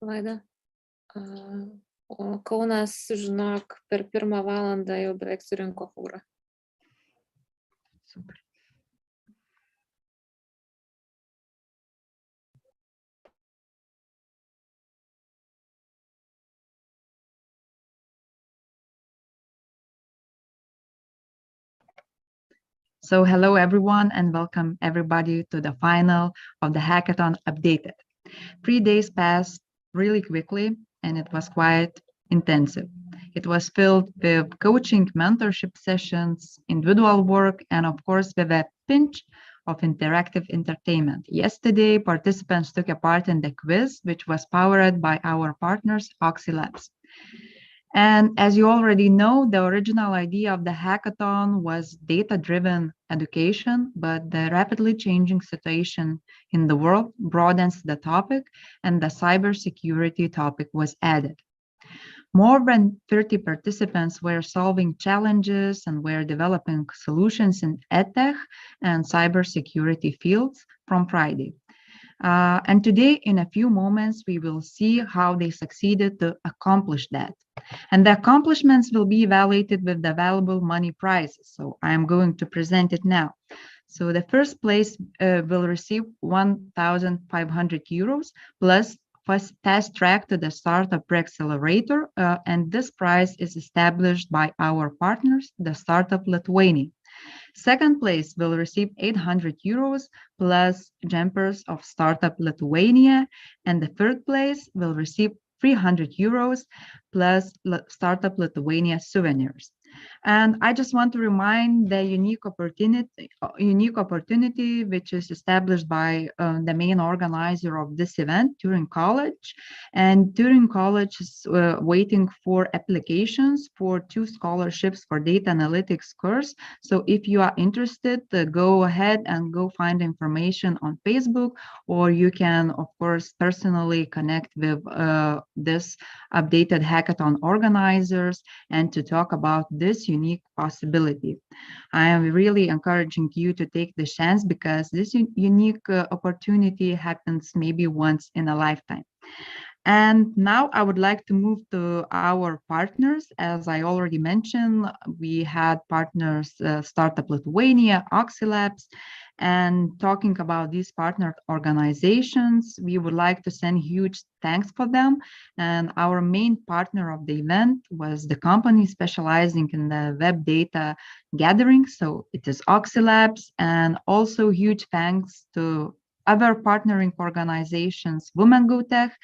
Vaida. O Kaunas, žinok, per pirmą valandą jau beveik surinko fūrą. Super. So hello everyone and welcome everybody to the final of the Hackathon Updated. 3 days passed really quickly and it was quite intensive. It was filled with coaching, mentorship sessions, individual work, and of course with a pinch of interactive entertainment. Yesterday, participants took a part in the quiz, which was powered by our partners, Oxy Labs. And as you already know, the original idea of the hackathon was data-driven education, but the rapidly changing situation in the world broadens the topic, and the cybersecurity topic was added. More than 30 participants were solving challenges and were developing solutions in EdTech and cybersecurity fields from Friday. And today, in a few moments, we will see how they succeeded to accomplish that. And the accomplishments will be evaluated with the valuable money prizes. So I'm going to present it now. So the first place will receive 1,500 euros plus fast track to the Startup Accelerator. And this prize is established by our partners, the Startup Lithuania. Second place will receive 800 euros plus jumpers of Startup Lithuania. And the third place will receive 300 euros plus Startup Lithuania souvenirs. And I just want to remind the unique opportunity which is established by the main organizer of this event, Turing College. And Turing College is waiting for applications for 2 scholarships for data analytics course. So if you are interested, go ahead and go find information on Facebook, or you can, of course, personally connect with this updated hackathon organizers and to talk about this unique possibility. I am really encouraging you to take the chance because this unique opportunity happens maybe once in a lifetime. And now I would like to move to our partners. As I already mentioned, we had partners, Startup Lithuania, Oxy Labs, and talking about these partner organizations, we would like to send huge thanks for them. And our main partner of the event was the company specializing in the web data gathering. So it is Oxy Labs, and also huge thanks to other partnering organizations, Women Go Tech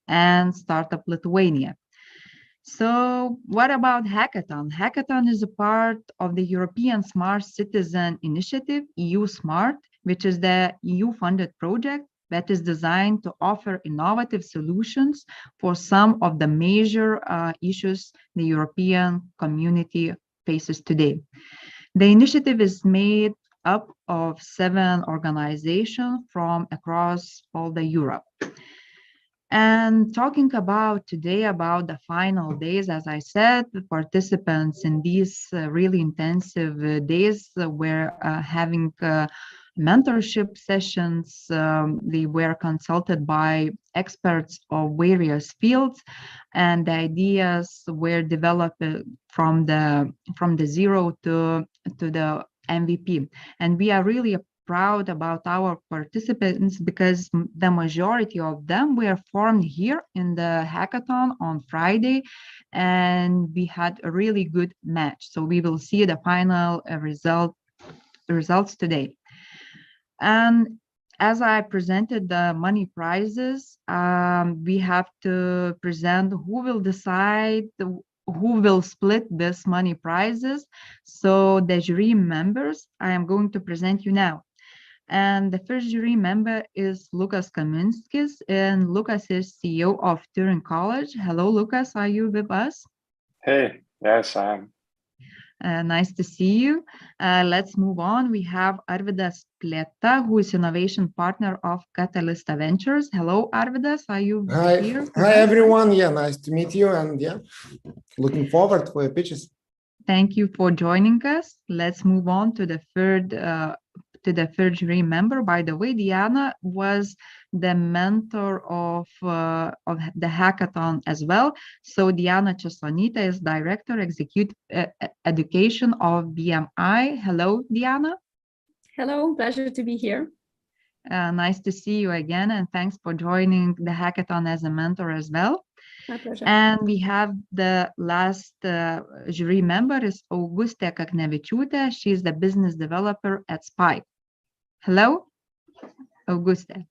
and Startup Lithuania. So what about Hackathon? Hackathon is a part of the European Smart Citizen Initiative, EU Smart, which is the EU-funded project that is designed to offer innovative solutions for some of the major issues the European community faces today. The initiative is made up of 7 organizations from across all the Europe. And talking about today about the final days, as I said, the participants in these really intensive days were having mentorship sessions. They were consulted by experts of various fields, and the ideas were developed from the zero to the MVP. And we are really proud about our participants because the majority of them were formed here in the hackathon on Friday, and we had a really good match. So we will see the final results today. And as I presented the money prizes, we have to present who will decide who will split this money prizes. So the jury members, I am going to present you now. And the first jury member is Lukas Kaminskis, and Lukas is CEO of Turing College. Hello, Lukas, are you with us? Hey, yes, I am. Nice to see you. Let's move on. We have Arvidas Pleta, who is innovation partner of Catalyst Ventures. Hello, Arvidas, are you here? Hi, everyone. Yeah, nice to meet you. And yeah, looking forward for your pitches. Thank you for joining us. Let's move on to the to the third jury member. By the way, Diana was the mentor of the hackathon as well. So Diana Chesonita is Director Executive Education of BMI. Hello, Diana. Hello, pleasure to be here. Nice to see you again, and thanks for joining the hackathon as a mentor as well. My pleasure. And we have the last jury member is Augustė Kaknevičiūtė. She's the business developer at Spike. Hello, Augustė.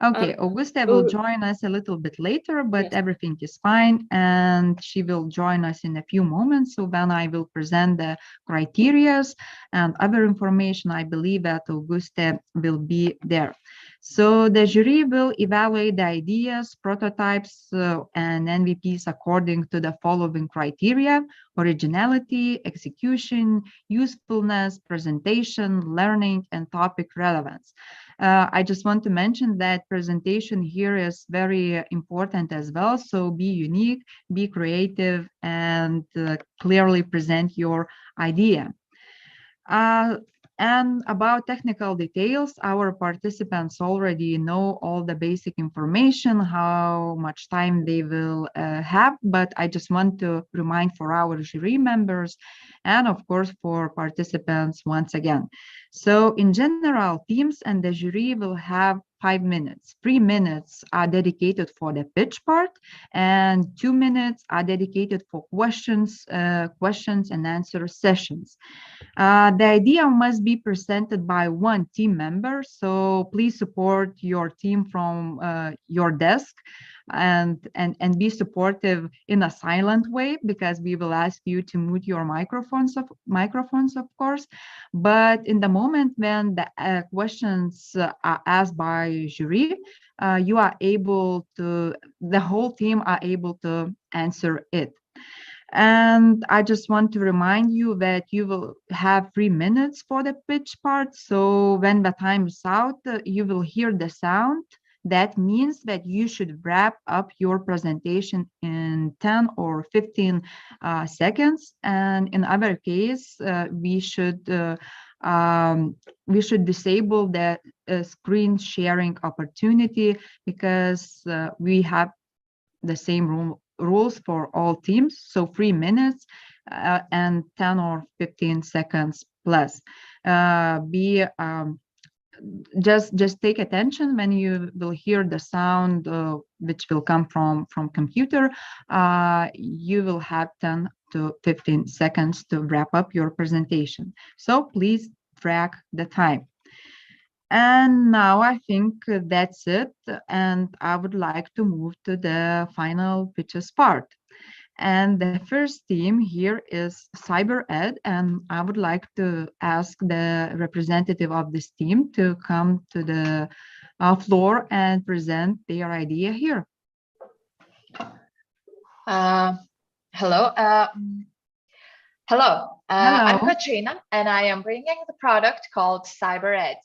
Okay, Augustė will join us a little bit later, but yes, everything is fine, and she will join us in a few moments. So then I will present the criterias and other information. I believe that Augustė will be there. So the jury will evaluate the ideas, prototypes, and MVPs according to the following criteria: originality, execution, usefulness, presentation, learning, and topic relevance. I just want to mention that presentation here is very important as well. So be unique, be creative, and clearly present your idea. And about technical details, our participants already know all the basic information, how much time they will have, but I just want to remind for our jury members and of course for participants once again. So in general, teams and the jury will have 5 minutes. 3 minutes are dedicated for the pitch part, and 2 minutes are dedicated for questions and answer sessions. The idea must be presented by one team member, so please support your team from your desk and be supportive in a silent way, because we will ask you to mute your microphones of course. But in the moment when the questions are asked by jury, you are able to, the whole team are able to answer it. And I just want to remind you that you will have 3 minutes for the pitch part. So when the time is out, you will hear the sound. That means that you should wrap up your presentation in 10 or 15 seconds. And in other case, we should disable the screen sharing opportunity, because we have the same rules for all teams. So 3 minutes and 10 or 15 seconds plus. Just take attention when you will hear the sound which will come from computer. You will have 10 to 15 seconds to wrap up your presentation. So please track the time. And now I think that's it. And I would like to move to the final pitches part. And the first team here is CyberEd, and I would like to ask the representative of this team to come to the floor and present their idea here. Hello. Hello. I'm Katrina, and I am bringing the product called CyberEd.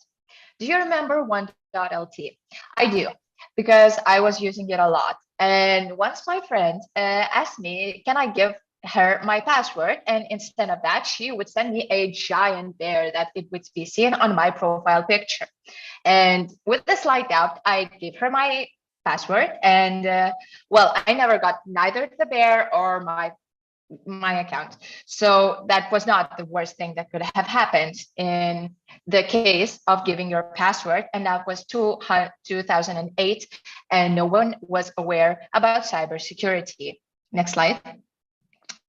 Do you remember One.lt? I do, because I was using it a lot. And once my friend asked me, can I give her my password? And instead of that, she would send me a giant bear that it would be seen on my profile picture. And with the slight doubt, I gave her my password. And well, I never got neither the bear or my account. So that was not the worst thing that could have happened in the case of giving your password. And that was 2008, and no one was aware about cybersecurity. Next slide.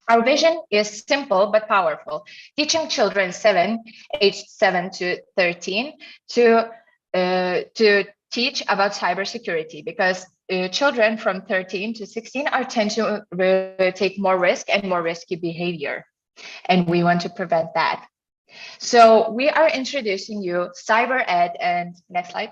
Our vision is simple but powerful, teaching children aged 7 to 13 to teach about cybersecurity, because children from 13 to 16 tend to take more risk and more risky behavior, and we want to prevent that. So we are introducing you CyberEd and next slide.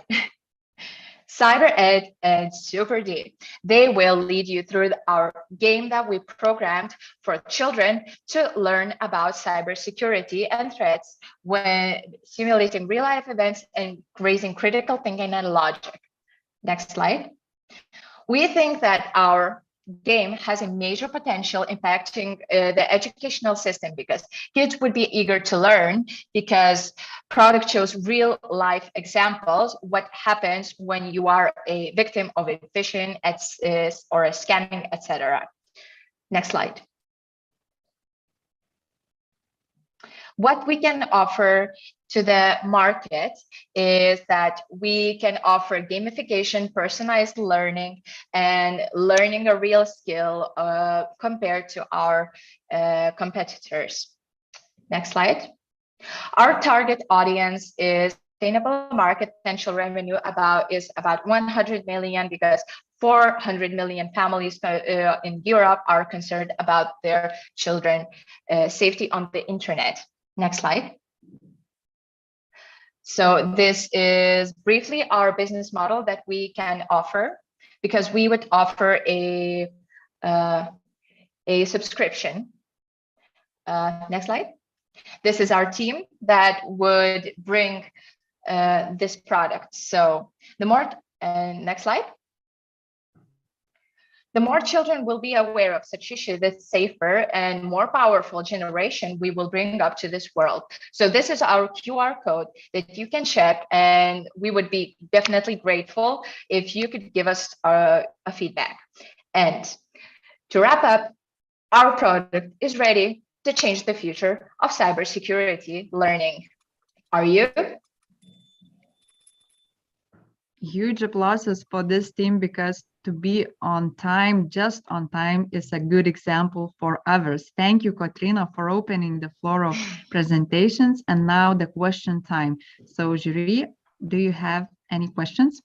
CyberEd and Super D. They will lead you through our game that we programmed for children to learn about cybersecurity and threats, when simulating real-life events and raising critical thinking and logic. Next slide. We think that our game has a major potential impacting the educational system, because kids would be eager to learn, because product shows real life examples what happens when you are a victim of a phishing or a scamming, etc. Next slide. What we can offer to the market is that we can offer gamification, personalized learning, and learning a real skill compared to our competitors. Next slide. Our target audience is sustainable market potential revenue is about 100 million, because 400 million families in Europe are concerned about their children safety on the internet. Next slide. So this is briefly our business model that we can offer, because we would offer a subscription. Next slide. This is our team that would bring this product. So the more, next slide. The more children will be aware of such issues, the safer and more powerful generation we will bring up to this world. So this is our QR code that you can check, and we would be definitely grateful if you could give us a feedback. And to wrap up, our product is ready to change the future of cybersecurity learning. Are you? Huge applauses for this team, because to be on time, just on time, is a good example for others. Thank you, Katrina, for opening the floor of presentations. And now the question time. So, jury, do you have any questions?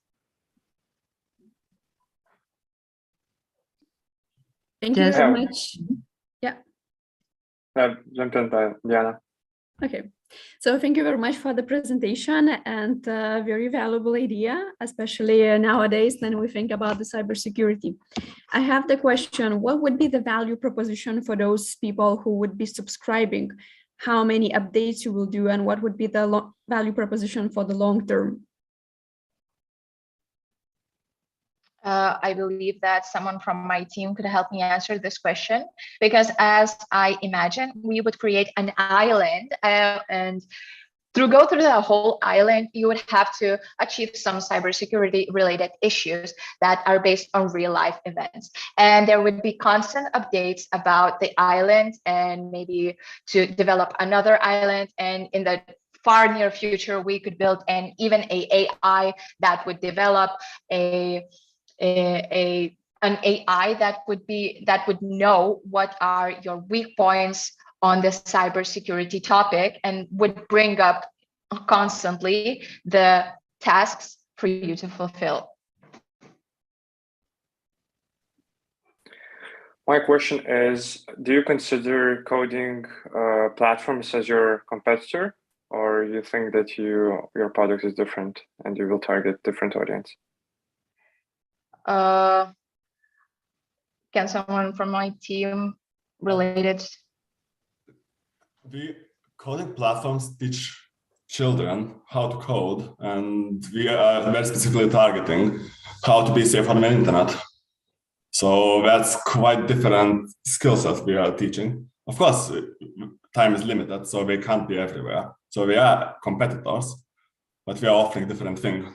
Thank you very much. Yeah. Jump in, Diana. Okay. So thank you very much for the presentation, and very valuable idea, especially nowadays when we think about the cybersecurity. I have the question, what would be the value proposition for those people who would be subscribing? How many updates you will do, and what would be the value proposition for the long term? I believe that someone from my team could help me answer this question, because as I imagine, we would create an island, and go through the whole island, you would have to achieve some cybersecurity related issues that are based on real life events. And there would be constant updates about the island, and maybe to develop another island. And in the far near future, we could build even an AI that would develop an AI that would know what are your weak points on the cybersecurity topic, and would bring up constantly the tasks for you to fulfill. My question is, do you consider coding platforms as your competitor, or you think that your product is different and you will target different audience? Can someone from my team relate it? The coding platforms teach children how to code, and we are very specifically targeting how to be safe on the internet. So that's quite different skill sets we are teaching. Of course, time is limited, so we can't be everywhere. So we are competitors, but we are offering different things.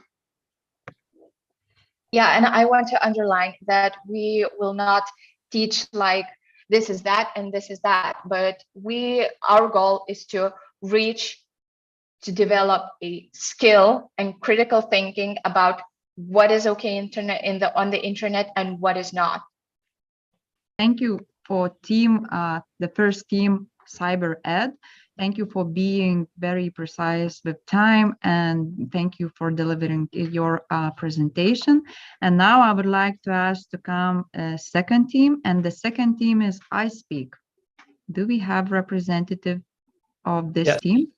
Yeah, and I want to underline that we will not teach like this is that and this is that, but our goal is to develop a skill and critical thinking about what is okay on the internet and what is not. Thank you for the first team, CyberEd. Thank you for being very precise with time, and thank you for delivering your presentation. And now I would like to ask to come a second team, and the second team is iSpeak. Do we have representative of this team?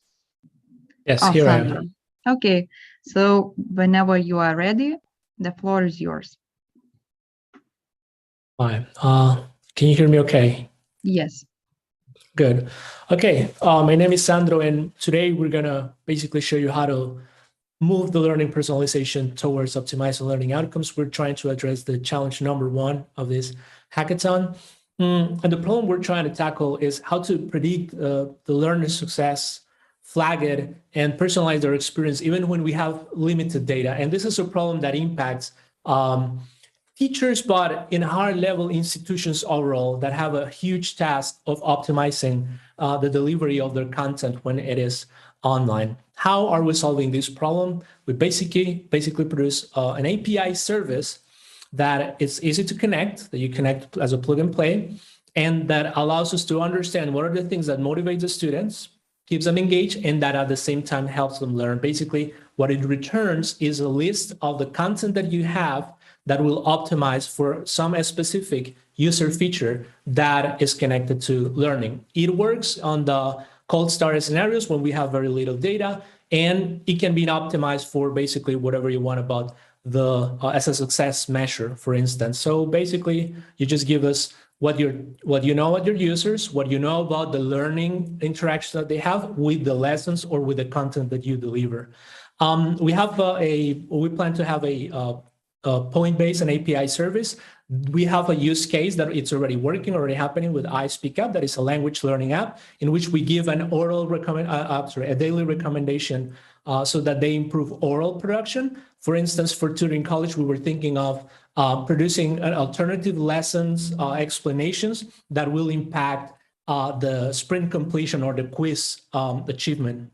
Yes, here I am. Okay, so whenever you are ready, the floor is yours. Fine. Can you hear me okay? Yes. Good. Okay, my name is Sandro, and today we're gonna basically show you how to move the learning personalization towards optimizing learning outcomes. We're trying to address the challenge number one of this hackathon. And the problem we're trying to tackle is how to predict the learner's success, flag it, and personalize their experience, even when we have limited data. And this is a problem that impacts teachers, but in higher level institutions overall that have a huge task of optimizing the delivery of their content when it is online. How are we solving this problem? We basically produce an API service that is easy to connect, that you connect as a plug and play, and that allows us to understand what are the things that motivate the students, keeps them engaged, and that at the same time helps them learn. Basically, what it returns is a list of the content that you have that will optimize for some specific user feature that is connected to learning. It works on the cold start scenarios when we have very little data, and it can be optimized for basically whatever you want about the as a success measure, for instance. So basically, you just give us what you know about your users, what you know about the learning interaction that they have with the lessons or with the content that you deliver. We plan to have a point-based and API service. We have a use case that it's already working, already happening with iSpeakUp. That is a language learning app in which we give an a daily recommendation so that they improve oral production. For instance, for tutoring college, we were thinking of producing alternative lessons, explanations that will impact the sprint completion or the quiz achievement.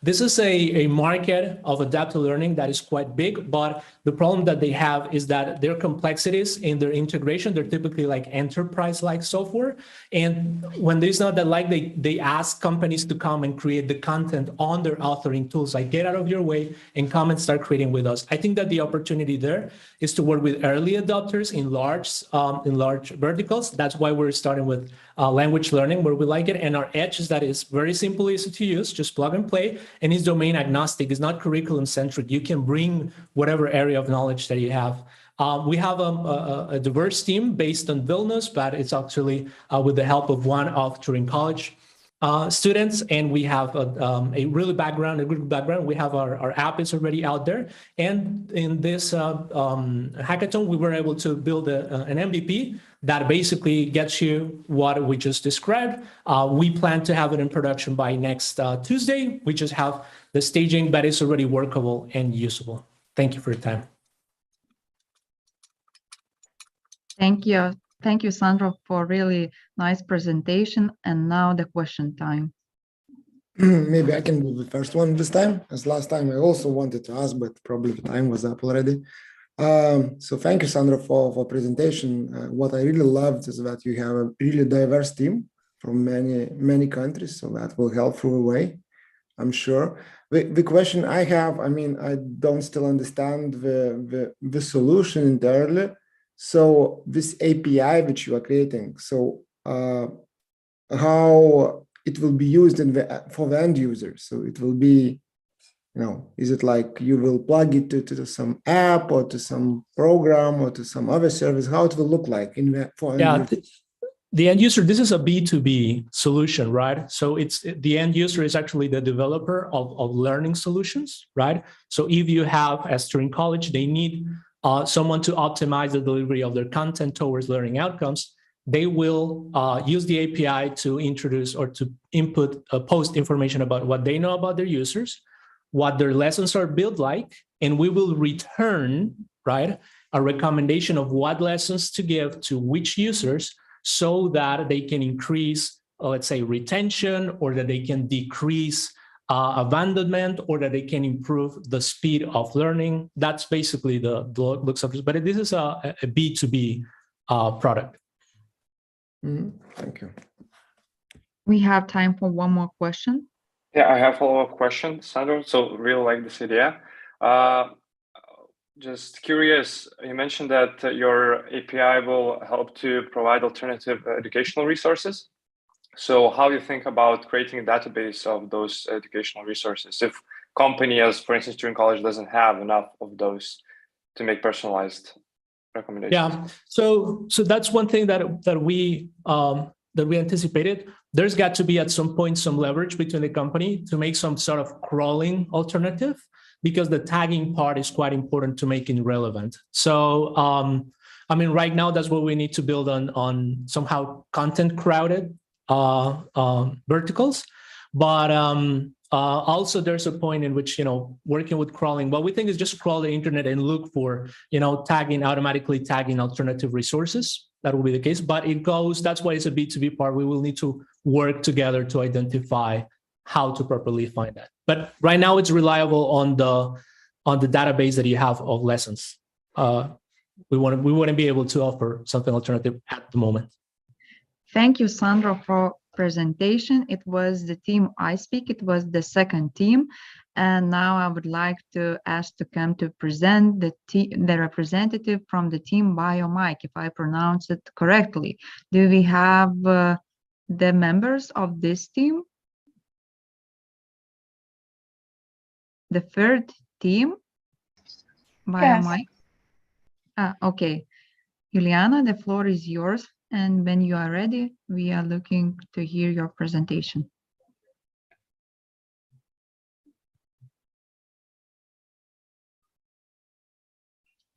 This is a market of adaptive learning that is quite big, but the problem that they have is that their complexities in their integration, they're typically like enterprise-like software. And when there's not that, like they ask companies to come and create the content on their authoring tools, like get out of your way and come and start creating with us. I think that the opportunity there is to work with early adopters in large verticals. That's why we're starting with language learning, where we like it. And our edge is that it's very simple, easy to use, just plug and play. And it's domain agnostic. It's not curriculum centric. You can bring whatever area of knowledge that you have. We have a diverse team based on Vilnius, but it's actually with the help of one of Turing College students, and we have a good background. We have our app is already out there, and in this hackathon, we were able to build an MVP that basically gets you what we just described. We plan to have it in production by next Tuesday. We just have the staging, but it's already workable and usable. Thank you for your time. Thank you. Thank you, Sandro, for really nice presentation. And now the question time. Maybe I can do the first one this time, as last time I also wanted to ask, but probably the time was up already. So thank you, Sandro, for presentation. What I really loved is that you have a really diverse team from many countries, so that will help through the way, I'm sure. The question I have, I mean, I don't still understand the solution entirely. So this API which you are creating, so how it will be used for the end user? So it will be, is it like you will plug it to some app or to some program or to some other service? How it will look like for end user? The end user, this is a B2B solution, right? So the end user is actually the developer of learning solutions, right? So if you have, as Turing College, they need someone to optimize the delivery of their content towards learning outcomes, they will use the API to introduce or to input post information about what they know about their users, what their lessons are built like, and we will return, right, a recommendation of what lessons to give to which users so that they can increase, let's say, retention, or that they can decrease abandonment, or that they can improve the speed of learning. That's basically the looks of this, but this is a B2B product. Thank you. We have time for one more question. Yeah, I have a follow-up question, Sandro. So really like this idea. Just curious, you mentioned that your API will help to provide alternative educational resources. So how do you think about creating a database of those educational resources if company, as for instance, Turing College, doesn't have enough of those to make personalized recommendations? Yeah, so that's one thing that we anticipated. There's got to be at some point some leverage between the company to make some sort of crawling alternative because the tagging part is quite important to make it relevant. So, I mean, right now, that's what we need to build on somehow content crowded verticals. But also there's a point in which, working with crawling, what we think is just crawl the internet and look for, automatically tagging alternative resources. That will be the case, but that's why it's a B2B part. We will need to work together to identify how to properly find that. But right now it's reliable on the database that you have of lessons. We wouldn't be able to offer something alternative at the moment. Thank you, Sandro, for presentation. It was the team iSpeak. It was the second team. And now I would like to ask to come to present the representative from the team BioMike, if I pronounce it correctly. Do we have the members of this team? The third team, BioMike? Yes. Okay. Juliana, the floor is yours. And when you are ready, we are looking to hear your presentation.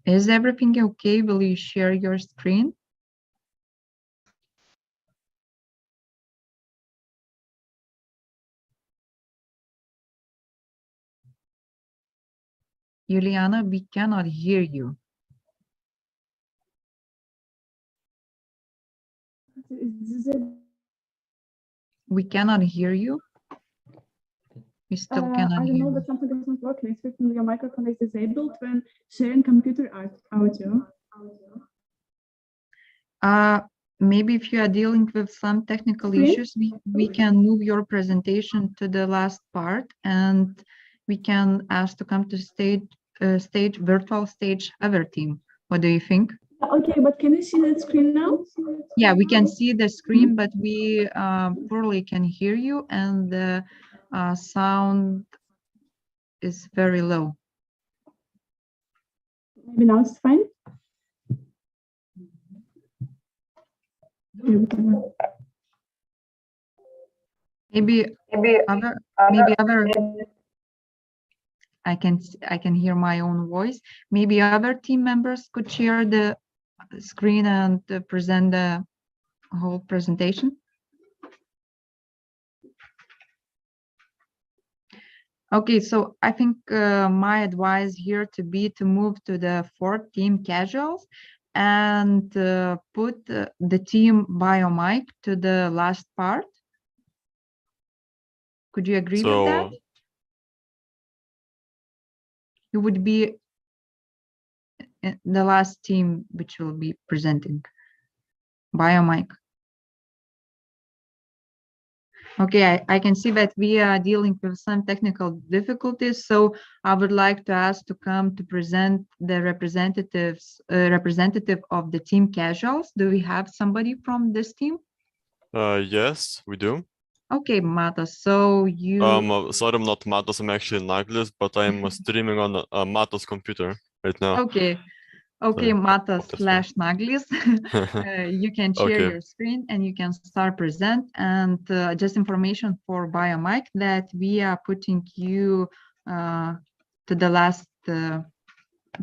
Is everything okay? Will you share your screen? Juliana, we cannot hear you. We cannot hear you. We still cannot hear you. I don't know that something doesn't work. Next week your microphone is disabled when sharing computer audio. Maybe if you are dealing with some technical issues, we can move your presentation to the last part, and we can ask to come to virtual stage other team. What do you think? Okay, but can you see that screen now? Yeah, we can see the screen, but we poorly can hear you, and the sound is very low. Maybe now it's fine. Maybe other. I can hear my own voice. Maybe other team members could share the screen and present the whole presentation. Okay, so I think my advice here to move to the fourth team, casuals, and put the team BioMike to the last part. Could you agree with that? You would be the last team which will be presenting BioMike. Okay, I can see that we are dealing with some technical difficulties, so I would like to ask to come to present the representative of the team casuals. Do we have somebody from this team? Yes, we do. Okay, Matas, so you... Sorry, I'm not Matas, I'm actually Naglis, but I'm streaming on Matas' computer right now. Okay, Matas / Naglis. You can share your screen and you can start present. And just information for BioMike that we are putting you to the last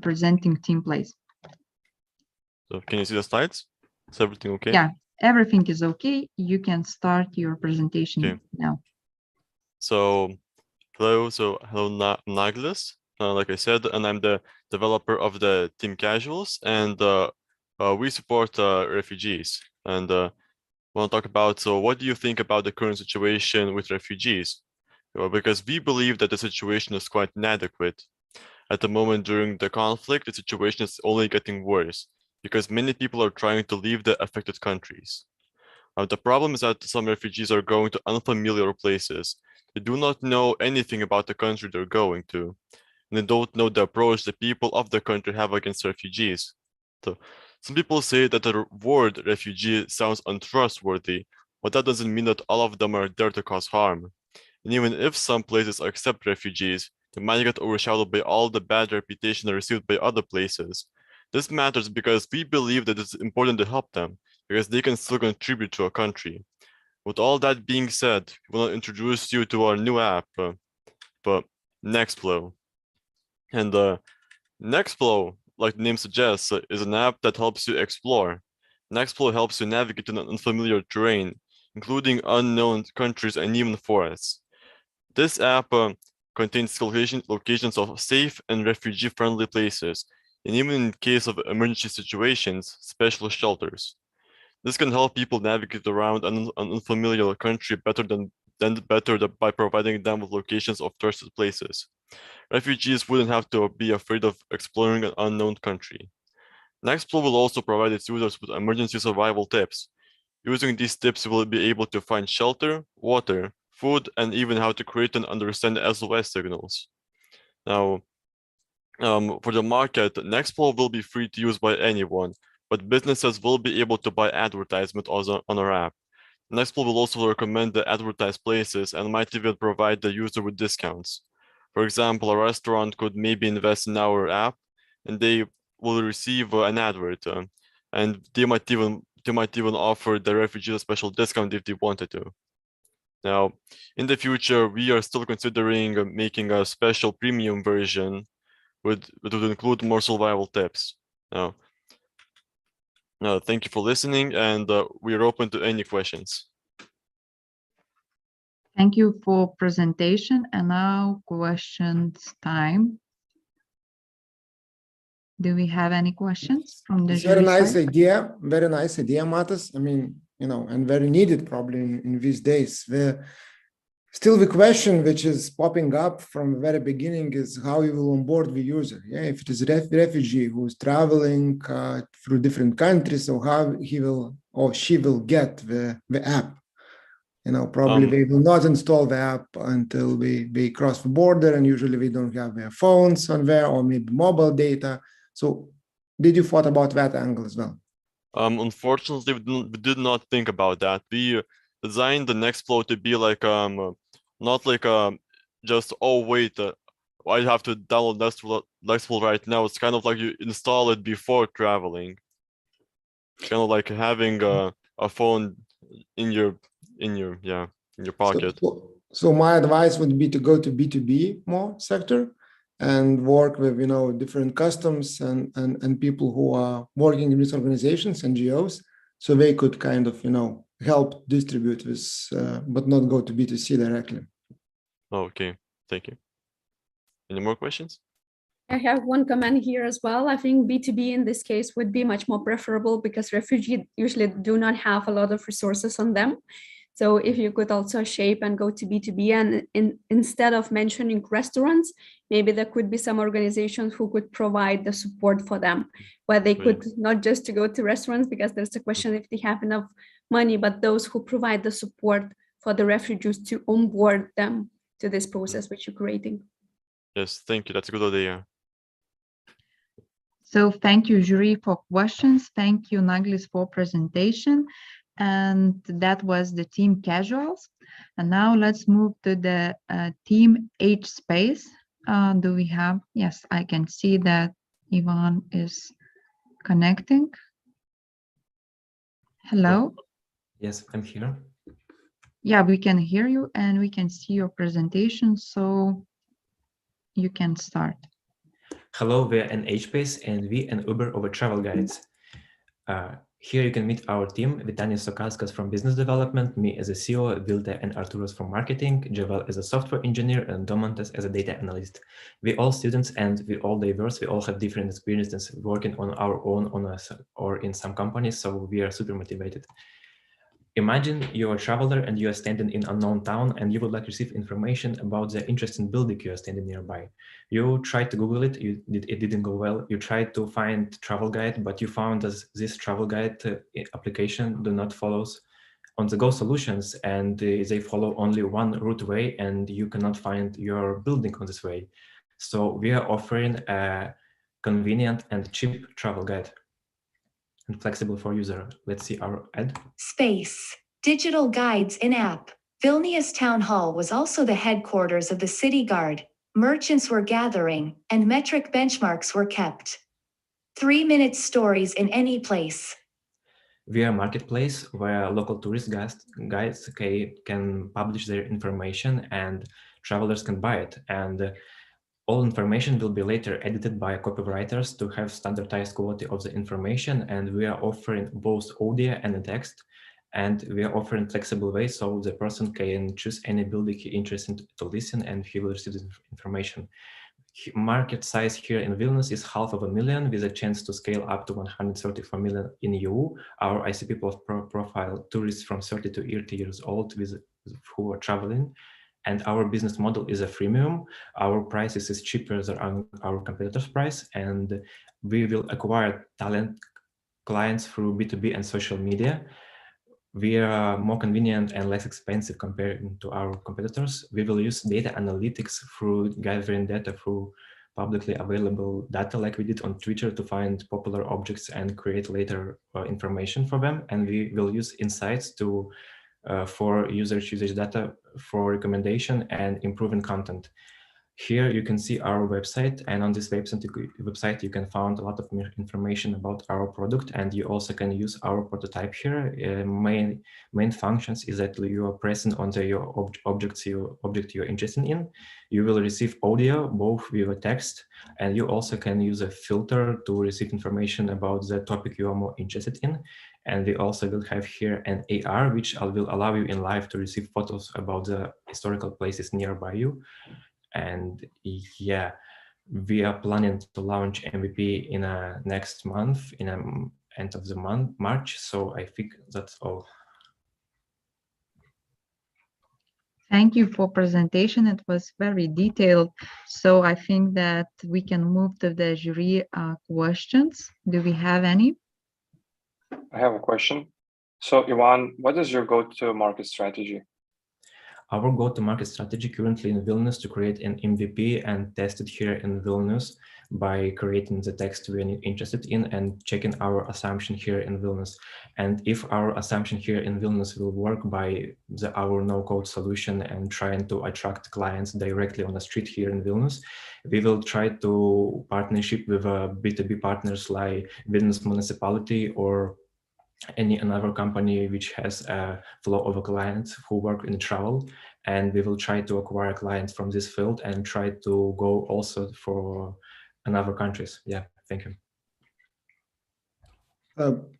presenting team place. So can you see the slides? Is everything okay? Yeah, everything is okay. You can start your presentation now. So hello, Naglis. Like I said, and I'm the developer of the Team Casuals, and we support refugees. And I want to talk about, so what do you think about the current situation with refugees? Well, because we believe that the situation is quite inadequate. At the moment during the conflict, the situation is only getting worse, because many people are trying to leave the affected countries. The problem is that some refugees are going to unfamiliar places. They do not know anything about the country they're going to. And they don't know the approach the people of the country have against refugees. So some people say that the word refugee sounds untrustworthy, but that doesn't mean that all of them are there to cause harm. And even if some places accept refugees, they might get overshadowed by all the bad reputation received by other places. This matters because we believe that it's important to help them, because they can still contribute to a country. With all that being said, we want to introduce you to our new app, but Nextflow. And Nextflow, like the name suggests, is an app that helps you explore. Nextflow helps you navigate in unfamiliar terrain, including unknown countries and even forests. This app contains locations of safe and refugee-friendly places, and even in case of emergency situations, special shelters. This can help people navigate around an unfamiliar country better by providing them with locations of trusted places. Refugees wouldn't have to be afraid of exploring an unknown country. Nextflow will also provide its users with emergency survival tips. Using these tips, you will be able to find shelter, water, food, and even how to create and understand SOS signals. Now, for the market, Nextflow will be free to use by anyone, but businesses will be able to buy advertisement on our app. Nextflow will also recommend the advertised places and might even provide the user with discounts. For example, a restaurant could maybe invest in our app, and they will receive an advert, and they might even offer the refugees a special discount if they wanted to. Now, in the future, we are still considering making a special premium version that would include more survival tips. Now, thank you for listening, and we are open to any questions. Thank you for presentation, and now questions time. Do we have any questions from the jury? Very nice idea, Matas. I mean, and very needed probably in these days. Still the question which is popping up from the very beginning is how you will onboard the user. Yeah, if it is a refugee who's traveling through different countries, so how he will or she will get the app. Probably they will not install the app until they cross the border, and usually they don't have their phones on there or maybe mobile data. So did you thought about that angle as well? Unfortunately, we did not think about that. We designed the Nextflow to be like not like just wait, I have to download Nextflow right now. It's kind of like you install it before traveling. It's kind of like having a phone in your pocket. So my advice would be to go to B2B more sector and work with different customs and people who are working in these organizations, NGOs, so they could kind of help distribute this, but not go to B2C directly. Okay, thank you. Any more questions? I have one comment here as well. I think B2B in this case would be much more preferable because refugees usually do not have a lot of resources on them. So if you could also shape and go to B2B, and instead of mentioning restaurants, maybe there could be some organizations who could provide the support for them, where they could not just to go to restaurants, because there's a question if they have enough money, but those who provide the support for the refugees to onboard them to this process which you're creating. Yes, thank you. That's a good idea. So thank you, jury, for questions. Thank you, Naglis, for presentation. And that was the team casuals. And now let's move to the team H space. Do we have? Yes, I can see that Ivan is connecting. Hello. Yes, I'm here. Yeah, we can hear you and we can see your presentation, so you can start. Hello, we're an HBase and we an Uber over travel guides. Here you can meet our team, Vitanis Sokauskas from business development, me as a CEO, Vilde and Arturos from marketing, Javel as a software engineer, and Domantas as a data analyst. We all students and we all diverse. We all have different experiences working on our own or in some companies, so we are super motivated. Imagine you're a traveler and you are standing in an unknown town and you would like to receive information about the interesting building you are standing nearby. You tried to Google it, it didn't go well. You tried to find travel guide, but you found that this travel guide application do not follows on-the-go solutions, and they follow only one route way and you cannot find your building on this way. So we are offering a convenient and cheap travel guide and flexible for user. Let's see our ad. Space. Digital guides in-app. Vilnius Town Hall was also the headquarters of the City Guard. Merchants were gathering, and metric benchmarks were kept. 3-minute stories in any place. We are a marketplace where local tourist guides can publish their information and travelers can buy it. And All information will be later edited by copywriters to have standardized quality of the information, and we are offering both audio and text, and we are offering flexible ways so the person can choose any building he interested to listen and he will receive the information. Market size here in Vilnius is 500,000 with a chance to scale up to 134 million in EU. Our ICP profile tourists from 30 to 80 years old who are traveling. And our business model is a freemium. Our prices is cheaper than our competitors' price, and we will acquire talent clients through B2B and social media. We are more convenient and less expensive compared to our competitors. We will use data analytics through gathering data through publicly available data like we did on Twitter to find popular objects and create later information for them. And we will use insights to for usage data for recommendation and improving content. Here you can see our website, and on this website you can find a lot of information about our product, and you also can use our prototype here. Main functions is that you are present on your object you're interested in. You will receive audio both with text, and you also can use a filter to receive information about the topic you are more interested in. And we also will have here an AR, which will allow you in live to receive photos about the historical places nearby you. And yeah, we are planning to launch MVP in next month, in end of the month, March. So I think that's all. Thank you for presentation. It was very detailed. So I think that we can move to the jury questions. Do we have any? I have a question. So Ivan, what is your go-to-market strategy? Our go-to-market strategy currently in Vilnius to create an MVP and test it here in Vilnius by creating the text we're interested in and checking our assumption here in Vilnius. And if our assumption here in Vilnius will work by our no-code solution and trying to attract clients directly on the street here in Vilnius, we will try to partnership with B2B partners like Vilnius municipality or any another company which has a flow of clients who work in travel, and we will try to acquire clients from this field and try to go also for another countries. Yeah, thank you.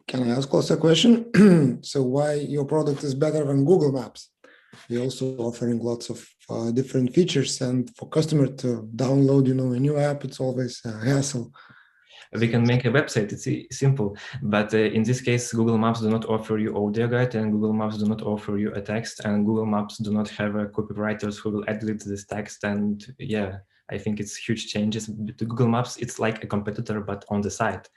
Can I ask also a question? So why your product is better than Google Maps? We're also offering lots of different features, and for customer to download, a new app, it's always a hassle. We can make a website, it's simple, but in this case, Google Maps do not offer you audio guide, and Google Maps do not offer you a text, and Google Maps do not have copywriters who will edit this text. And yeah, I think it's huge changes. To Google Maps, it's like a competitor, but on the side.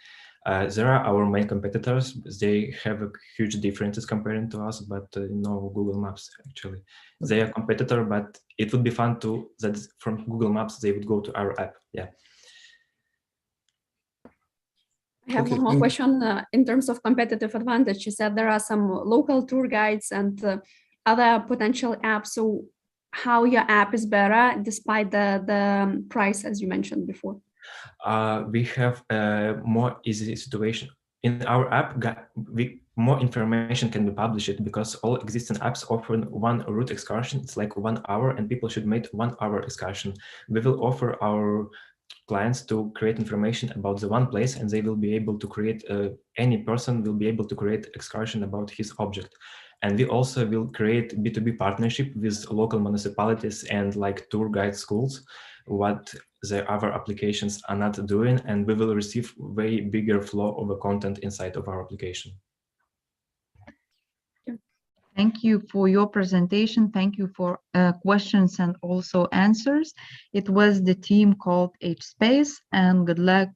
There are our main competitors. They have huge differences comparing to us, but no Google Maps actually. They are a competitor, but it would be fun that from Google Maps, they would go to our app, yeah. I have one more question in terms of competitive advantage. You said there are some local tour guides and other potential apps. So how your app is better despite the price, as you mentioned before? We have a more easy situation. In our app, more information can be published because all existing apps offer one route excursion. It's like 1 hour, and people should make 1 hour excursion. We will offer our clients to create information about the one place, and they will be able to create, any person will be able to create excursion about his object. And we also will create B2B partnership with local municipalities and like tour guide schools, what the other applications are not doing, and we will receive way bigger flow of the content inside of our application. Thank you for your presentation. Thank you for questions and also answers. It was the team called HSpace, and good luck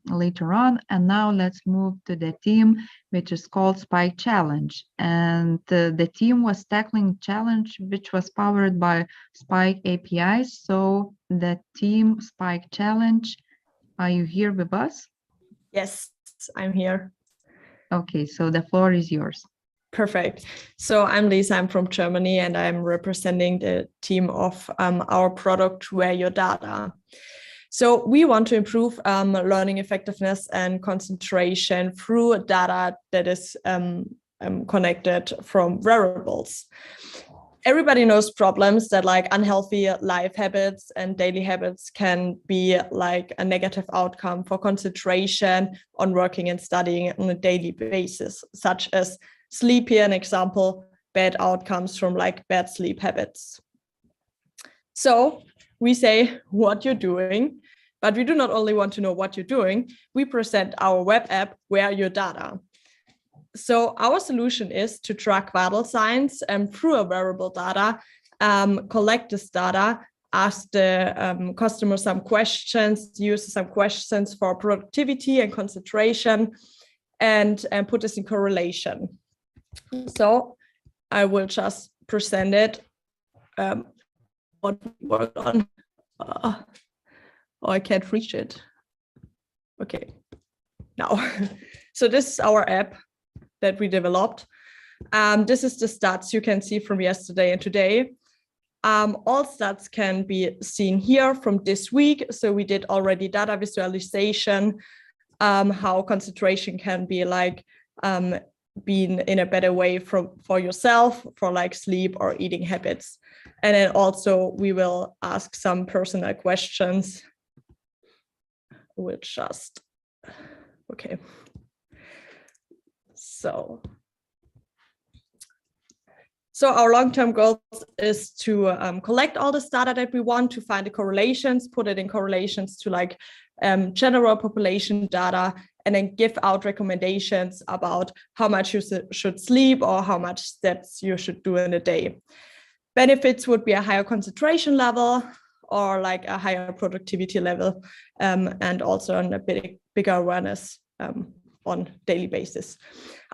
later on. And now let's move to the team, which is called Spike Challenge. And the team was tackling challenge, which was powered by Spike APIs. So the team Spike Challenge, are you here with us? Yes, I'm here. Okay, so the floor is yours. Perfect. So I'm Lisa, I'm from Germany, and I'm representing the team of our product, Where Your Data. So we want to improve learning effectiveness and concentration through data that is connected from wearables. everybody knows problems that like unhealthy life habits and daily habits can be like a negative outcome for concentration on working and studying on a daily basis, such as sleep here, an example, bad outcomes from like bad sleep habits. So we say what you're doing, but we do not only want to know what you're doing, we present our web app, Where Are Your Data? So our solution is to track vital signs through a wearable data, collect this data, ask the customer some questions, use some questions for productivity and concentration, and put this in correlation. So I will just present it, what we worked on. Oh, I can't reach it. Okay, now. So this is our app that we developed. This is the stats you can see from yesterday and today. All stats can be seen here from this week. So we did already data visualization, how concentration can be like being in a better way for yourself, for like sleep or eating habits. And then also we will ask some personal questions. We'll just, okay. So our long-term goal is to collect all this data that we want, to find the correlations, put it in correlations to like general population data, and then give out recommendations about how much you should sleep or how much steps you should do in a day. Benefits would be a higher concentration level or like a higher productivity level, and also a bigger awareness on daily basis.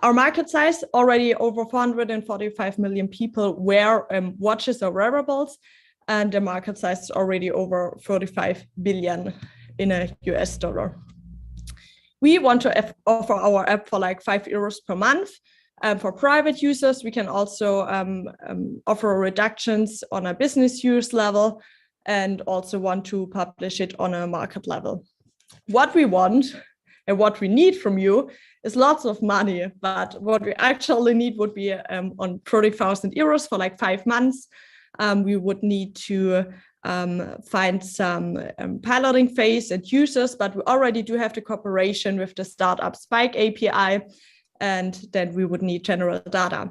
Our market size, already over 445 million people wear watches or wearables, and the market size is already over 45 billion in a US dollar. We want to offer our app for like €5 per month. For private users, we can also offer reductions on a business use level, and also want to publish it on a market level. What we want and what we need from you is lots of money, but what we actually need would be on 30,000 euros for like 5 months. We would need to find some piloting phase and users, but we already do have the cooperation with the startup Spike API, and then we would need general data.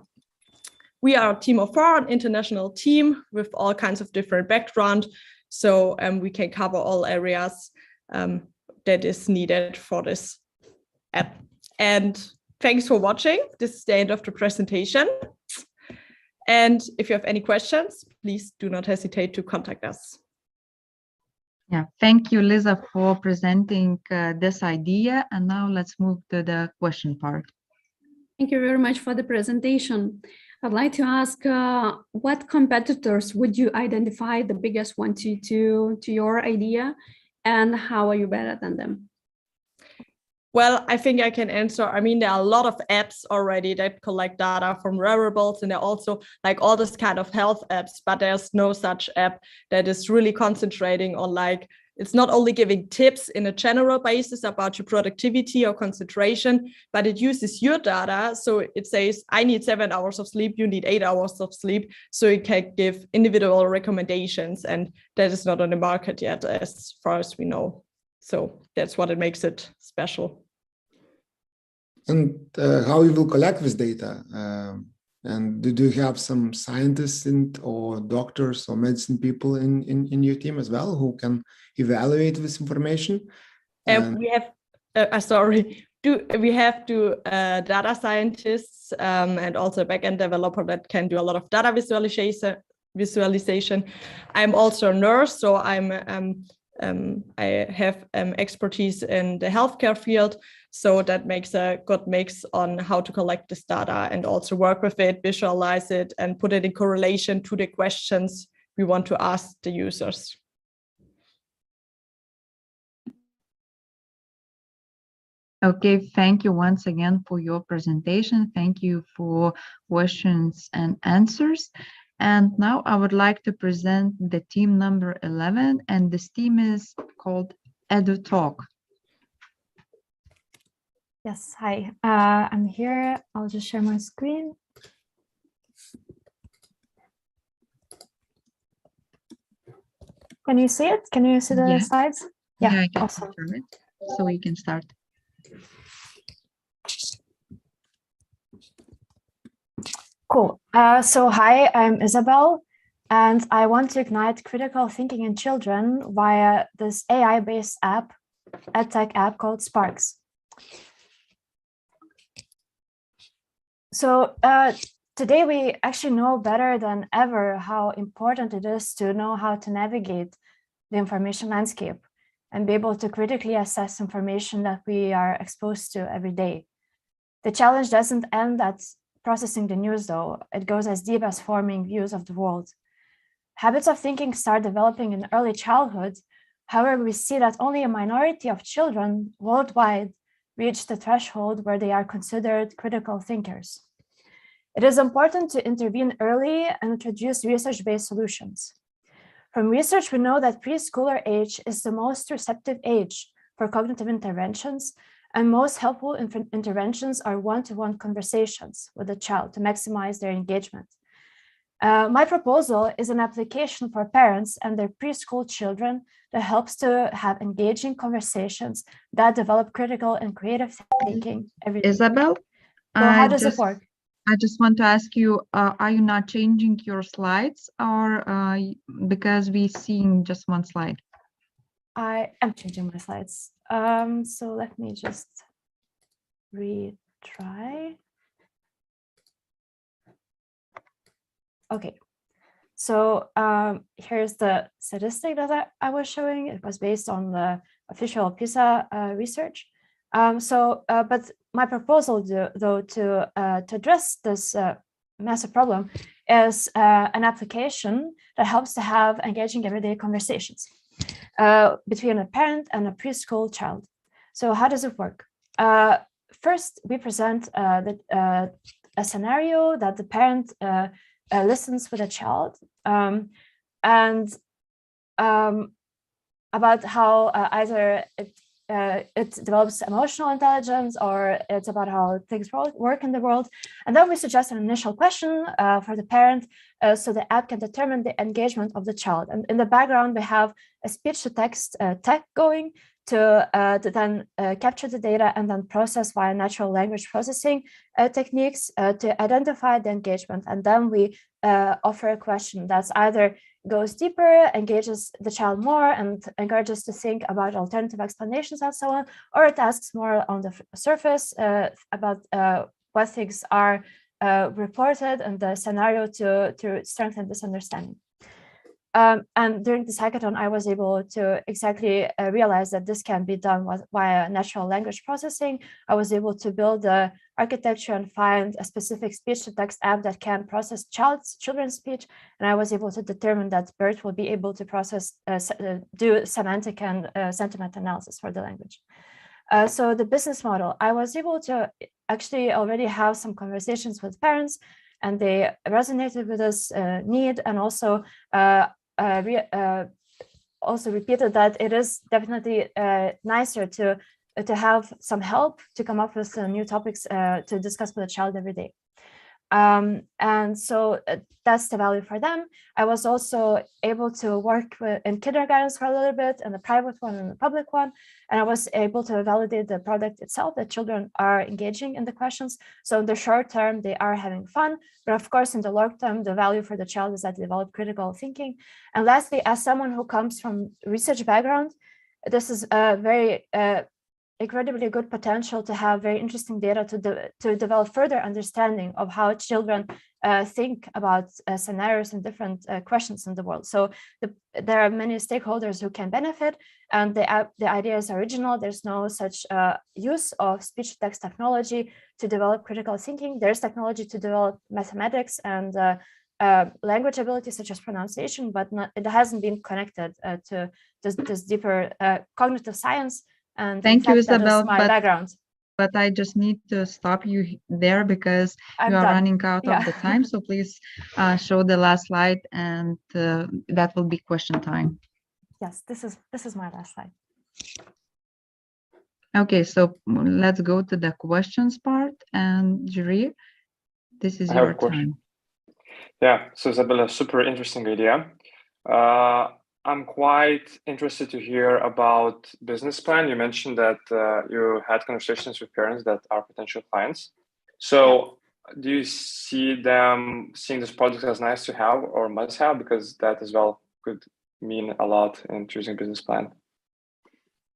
We are a team of 4, an international team with all kinds of different background, so we can cover all areas that is needed for this app. And thanks for watching. This is the end of the presentation. And if you have any questions, please do not hesitate to contact us. Yeah, thank you, Lisa, for presenting this idea. And now let's move to the question part. Thank you very much for the presentation. I'd like to ask, what competitors would you identify the biggest one to your idea, and how are you better than them? Well, I think I can answer. I mean, there are a lot of apps already that collect data from wearables, and there are also like all this kind of health apps, but there's no such app that is really concentrating on like, it's not only giving tips in a general basis about your productivity or concentration, but it uses your data. So it says, I need 7 hours of sleep, you need 8 hours of sleep. So it can give individual recommendations, and that is not on the market yet, as far as we know. So that's what it makes it special. And how you will collect this data? And do you have some scientists or doctors or medicine people in your team as well who can evaluate this information? We have, we have data scientists and also a backend developer that can do a lot of data visualization. I'm also a nurse, so I have expertise in the healthcare field. So that makes a good mix on how to collect this data and also work with it, visualize it, and put it in correlation to the questions we want to ask the users. Okay, thank you once again for your presentation. Thank you for questions and answers. And now I would like to present the team number 11, and this team is called Edutalk. Yes, hi, I'm here. I'll just share my screen. Can you see it? Can you see the slides? Yeah, I can awesome. confirm it. So we can start. Cool. So hi, I'm Isabel, and I want to ignite critical thinking in children via this AI-based app, EdTech app called Sparks. So today we actually know better than ever how important it is to know how to navigate the information landscape and be able to critically assess information that we are exposed to every day. The challenge doesn't end at processing the news, though. It goes as deep as forming views of the world. Habits of thinking start developing in early childhood. However, we see that only a minority of children worldwide reach the threshold where they are considered critical thinkers. It is important to intervene early and introduce research-based solutions. From research, we know that preschooler age is the most receptive age for cognitive interventions, and most helpful interventions are one-to-one conversations with the child to maximize their engagement. My proposal is an application for parents and their preschool children that helps to have engaging conversations that develop critical and creative thinking every day. Isabel, so how does it work? I just want to ask you, are you not changing your slides, or because we're seeing just one slide? I am changing my slides. So let me just retry. Okay, so here's the statistic that I was showing. It was based on the official PISA research. But my proposal, though, to address this massive problem is an application that helps to have engaging everyday conversations between a parent and a preschool child. So how does it work? First, we present a scenario that the parent listens with a child about how either it develops emotional intelligence, or it's about how things work in the world. And then we suggest an initial question for the parent so the app can determine the engagement of the child. And in the background, we have a speech-to-text tech going to then capture the data and then process via natural language processing techniques to identify the engagement. And then we offer a question that's either goes deeper, engages the child more, and encourages to think about alternative explanations and so on, or it asks more on the surface about what things are reported in the scenario to strengthen this understanding. And during this hackathon, I was able to exactly realize that this can be done via natural language processing. I was able to build the architecture and find a specific speech-to-text app that can process children's speech. And I was able to determine that BERT will be able to process, do semantic and sentiment analysis for the language. So the business model, I was able to actually already have some conversations with parents, and they resonated with this need, and also also repeated that it is definitely nicer to have some help to come up with new topics to discuss with a child every day. And so that's the value for them. I was also able to work in kindergartens for a little bit, and the private one and the public one. And I was able to validate the product itself, that children are engaging in the questions. So in the short term, they are having fun. But of course, in the long term, the value for the child is that they develop critical thinking. And lastly, as someone who comes from research background, this is a very incredibly good potential to have very interesting data to develop further understanding of how children think about scenarios and different questions in the world. So there are many stakeholders who can benefit, and the idea is original. There's no such use of speech-to-text technology to develop critical thinking. There's technology to develop mathematics and language abilities such as pronunciation, but it hasn't been connected to this deeper cognitive science. And thank you, Isabel. My background. But I just need to stop you there because you are running out of the time. So please show the last slide, and that will be question time. Yes, this is my last slide. Okay, so let's go to the questions part. And Jiri, this is your time. Yeah, so Isabella, super interesting idea. I'm quite interested to hear about business plan. You mentioned that you had conversations with parents that are potential clients. So do you see them seeing this product as nice to have or must have? Because that as well could mean a lot in choosing business plan.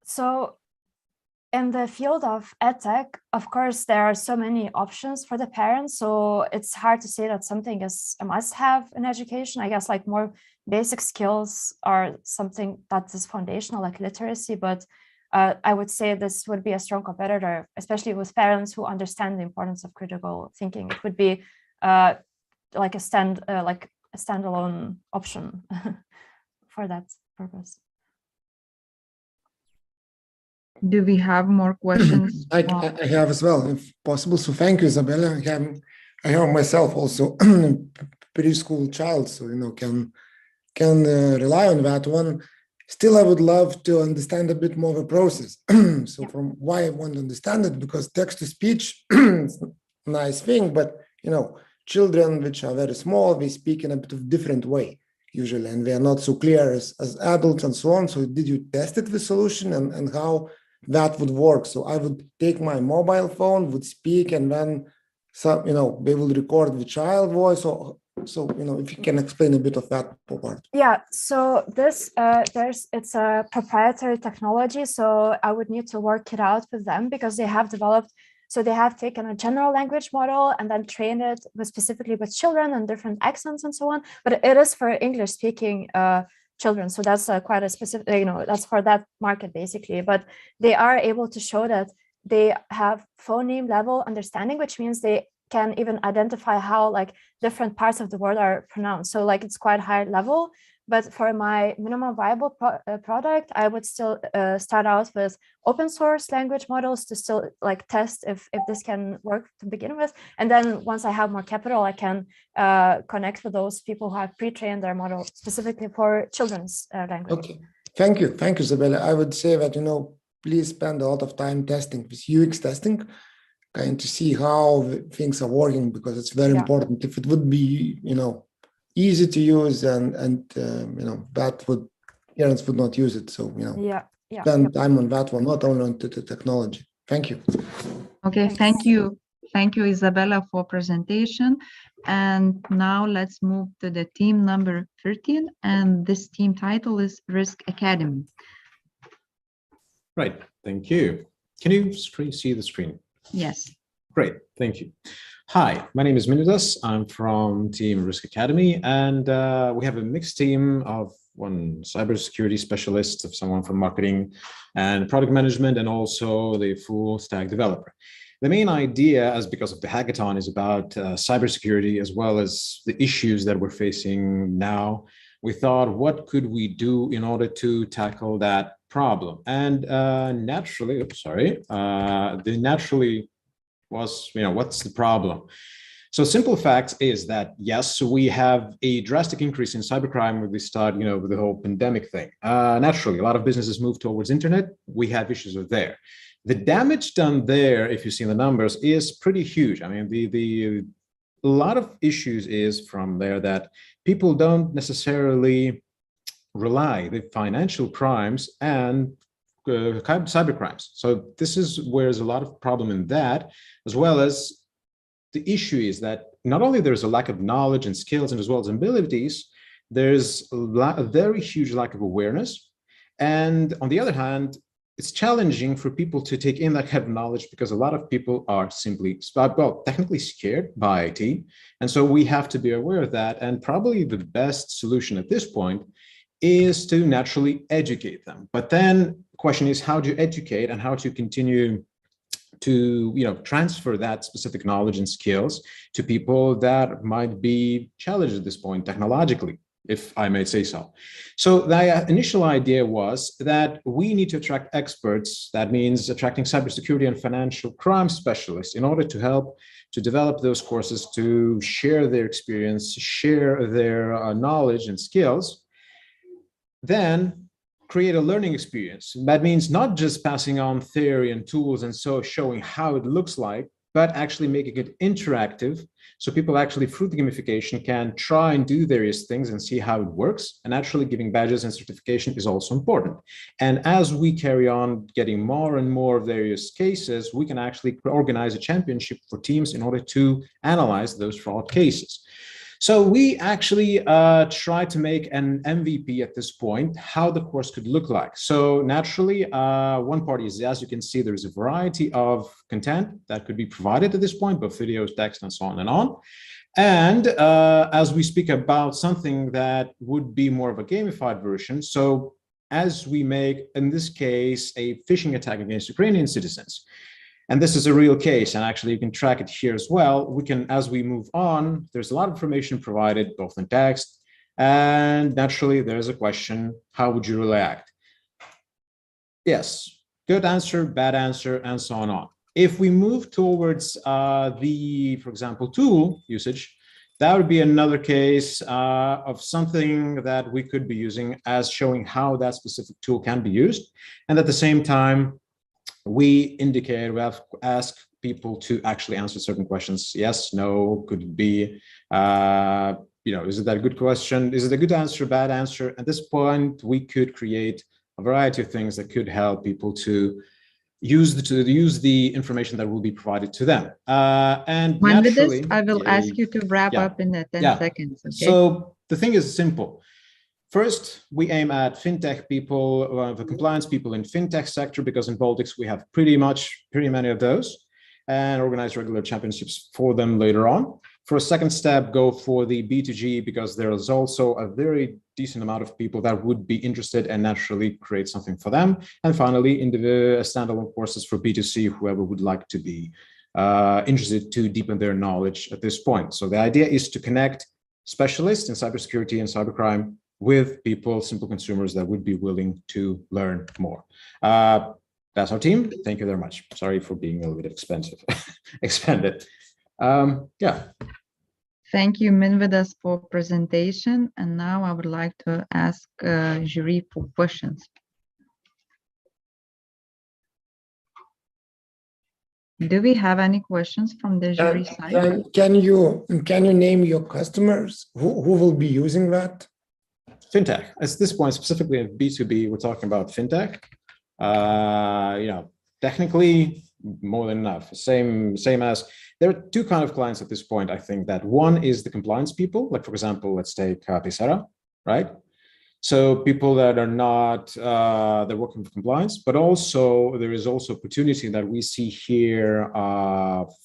So in the field of edtech, of course, there are so many options for the parents. So it's hard to say that something is a must-have in education. I guess like more basic skills are something that is foundational, like literacy. But I would say this would be a strong competitor, especially with parents who understand the importance of critical thinking. It would be like a standalone option for that purpose. Do we have more questions? I have as well, if possible. So thank you, Isabella. I have myself also preschool child, so can rely on that one. Still, I would love to understand a bit more of a process. So from why I want to understand it, because text to speech is a nice thing, but children which are very small, they speak in a bit of different way usually, and they are not so clear as adults and so on. So did you test it, the solution, and how that would work? So I would take my mobile phone, would speak, and then they will record the child voice. So if you can explain a bit of that part. Yeah, so this it's a proprietary technology, so I would need to work it out with them, because they have developed, so they have taken a general language model and then trained it specifically with children and different accents and so on, but it is for English speaking children, so that's quite a specific, that's for that market basically. But they are able to show that they have phoneme level understanding, which means they can even identify how like different parts of the word are pronounced. So like it's quite high level. But for my minimum viable product, I would still start out with open source language models to still like test if this can work to begin with. And then once I have more capital, I can connect with those people who have pre-trained their model specifically for children's language. Okay, thank you, Isabella. I would say that please spend a lot of time testing with UX testing, kind to see how things are working, because it's very important. If it would be easy to use and that would parents would not use it, so spend time on that one, not only on the technology. Thank you. Okay, thank you Isabella for presentation. And now let's move to the team number 13, and this team title is Risk Academy. Right, thank you. Can you see the screen? Yes. Great, thank you. Hi, my name is Minidas. I'm from Team Risk Academy, and we have a mixed team of one cybersecurity specialist, of someone from marketing and product management, and also the full stack developer. The main idea, as because of the hackathon, is about cybersecurity as well as the issues that we're facing now. We thought, what could we do in order to tackle that problem? And naturally, was, what's the problem? So simple fact is that, yes, we have a drastic increase in cybercrime with the start, with the whole pandemic thing. Naturally, a lot of businesses move towards internet. We have issues with there. The damage done there, if you see the numbers, is pretty huge. I mean, a lot of issues is from there that people don't necessarily rely the financial crimes and cyber crimes. So this is where there's a lot of problem in that, as well as the issue is that not only there's a lack of knowledge and skills and as well as abilities, there's a very huge lack of awareness. And on the other hand, it's challenging for people to take in that kind of knowledge because a lot of people are simply, technically scared by IT. And so we have to be aware of that. And probably the best solution at this point is to naturally educate them. But then the question is how do you educate and how to continue to transfer that specific knowledge and skills to people that might be challenged at this point technologically, if I may say so. So the initial idea was that we need to attract experts. That means attracting cybersecurity and financial crime specialists in order to help to develop those courses, to share their experience, share their knowledge and skills. Then create a learning experience. That means not just passing on theory and tools and so showing how it looks like, but actually making it interactive. So people actually, through the gamification, can try and do various things and see how it works. And actually giving badges and certification is also important. And as we carry on getting more and more various cases, we can actually organize a championship for teams in order to analyze those fraud cases. So we actually try to make an MVP at this point, how the course could look like. So naturally, one part is, as you can see, there's a variety of content that could be provided at this point, both videos, text, and so on and on. And as we speak about something that would be more of a gamified version, so as we make, in this case, a phishing attack against Ukrainian citizens, and this is a real case, and actually you can track it here as well. We can, as we move on, there's a lot of information provided, both in text, and naturally there's a question, how would you react? Yes, good answer, bad answer, and so on. If we move towards for example, tool usage, that would be another case of something that we could be using as showing how that specific tool can be used. And at the same time, we have asked people to actually answer certain questions. Yes, no, could it be, is it a good question? Is it a good answer, bad answer? At this point, we could create a variety of things that could help people to use the information that will be provided to them. And naturally, I will ask you to wrap up in 10 seconds. Okay? So the thing is simple. First, we aim at fintech people, the compliance people in fintech sector, because in Baltics we have pretty many of those, and organize regular championships for them later on. For a second step, go for the B2G, because there is also a very decent amount of people that would be interested and naturally create something for them. And finally, in the standalone courses for B2C, whoever would like to be interested to deepen their knowledge at this point. So the idea is to connect specialists in cybersecurity and cybercrime with people, simple consumers that would be willing to learn more. That's our team. Thank you very much. Sorry for being a little bit expanded. Yeah. Thank you, Minvydas, for presentation. And now I would like to ask jury for questions. Do we have any questions from the jury side? Can you name your customers? Who will be using that? Fintech. At this point, specifically in B2B, we're talking about fintech. Technically more than enough. Same as, there are two kinds of clients at this point. I think that one is the compliance people, like for example, let's take Pisara, right? So people that are not, they're working with compliance, but also there is also opportunity that we see here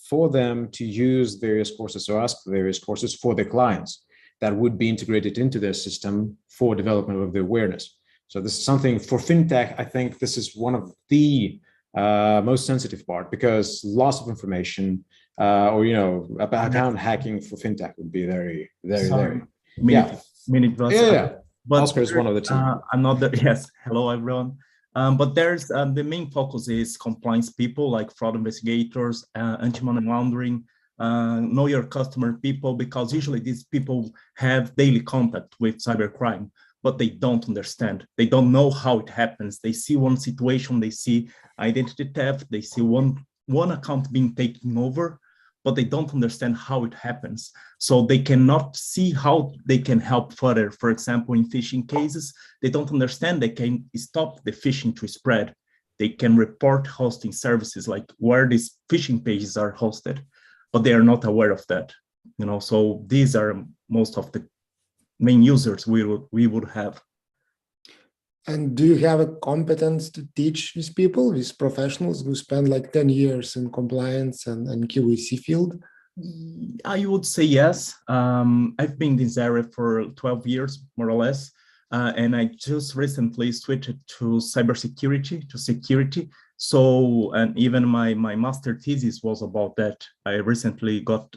for them to use various courses or ask various courses for their clients that would be integrated into their system for development of the awareness. So this is something for fintech. I think this is one of the most sensitive part, because loss of information or account hacking for fintech would be very. But Oscar is one of the team. I'm not the, yes, hello everyone. But there's the main focus is compliance people like fraud investigators, anti-money laundering, know your customer people, because usually these people have daily contact with cybercrime, but they don't understand. They don't know how it happens. They see one situation, they see identity theft, they see one account being taken over, but they don't understand how it happens. So they cannot see how they can help further. For example, in phishing cases, they don't understand they can stop the phishing to spread. They can report hosting services like where these phishing pages are hosted, but they are not aware of that. So these are most of the main users we would have. And do you have a competence to teach these people, these professionals who spend like 10 years in compliance and QAC field? I would say yes. I've been in this area for 12 years, more or less. And I just recently switched to cybersecurity, to security. So, and even my master thesis was about that. I recently got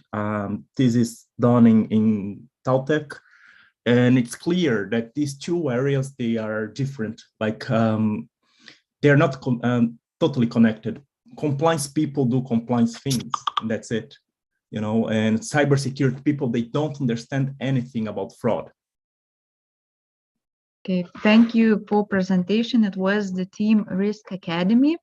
thesis done in Tech. And it's clear that these two areas, they are different. Like they're not totally connected. Compliance people do compliance things, and that's it. And cybersecurity people, they don't understand anything about fraud. Okay, thank you for presentation. It was the team Risk Academy.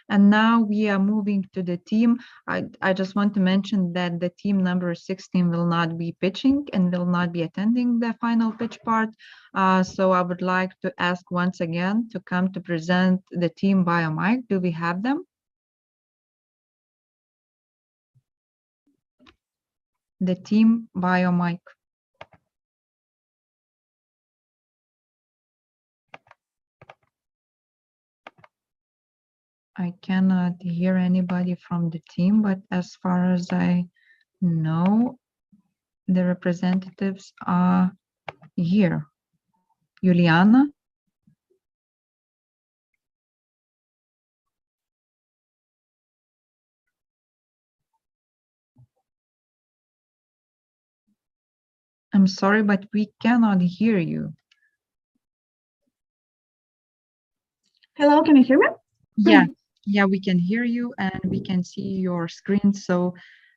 And now we are moving to the team. I just want to mention that the team number 16 will not be pitching and will not be attending the final pitch part. So I would like to ask once again to come to present the team via mic. Do we have them? The team via mic. I cannot hear anybody from the team, but as far as I know, the representatives are here. Juliana? I'm sorry, but we cannot hear you. Hello, can you hear me? Yeah, we can hear you and we can see your screen. So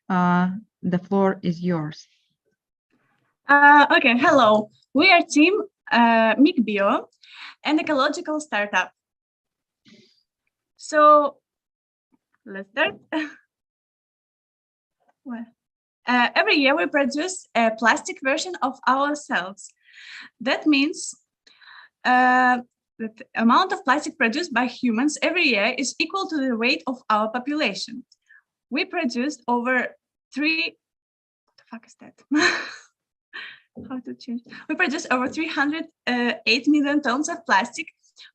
the floor is yours. Okay, hello. We are team MicBio, an ecological startup. So let's start. Well, every year we produce a plastic version of ourselves. That means that the amount of plastic produced by humans every year is equal to the weight of our population. We produced over what the fuck is that? How to change? We produce over 308 million tons of plastic.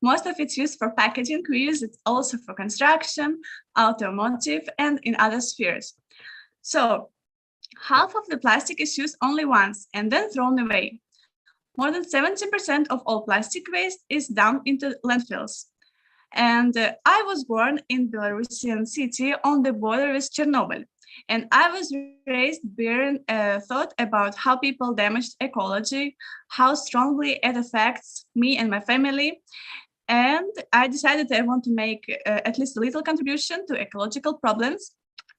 Most of it's used for packaging. We use it also for construction, automotive, and in other spheres. So half of the plastic is used only once and then thrown away. More than 70% of all plastic waste is dumped into landfills. And I was born in Belarusian city on the border with Chernobyl. And I was raised bearing thought about how people damage ecology, how strongly it affects me and my family. And I decided I want to make at least a little contribution to ecological problems,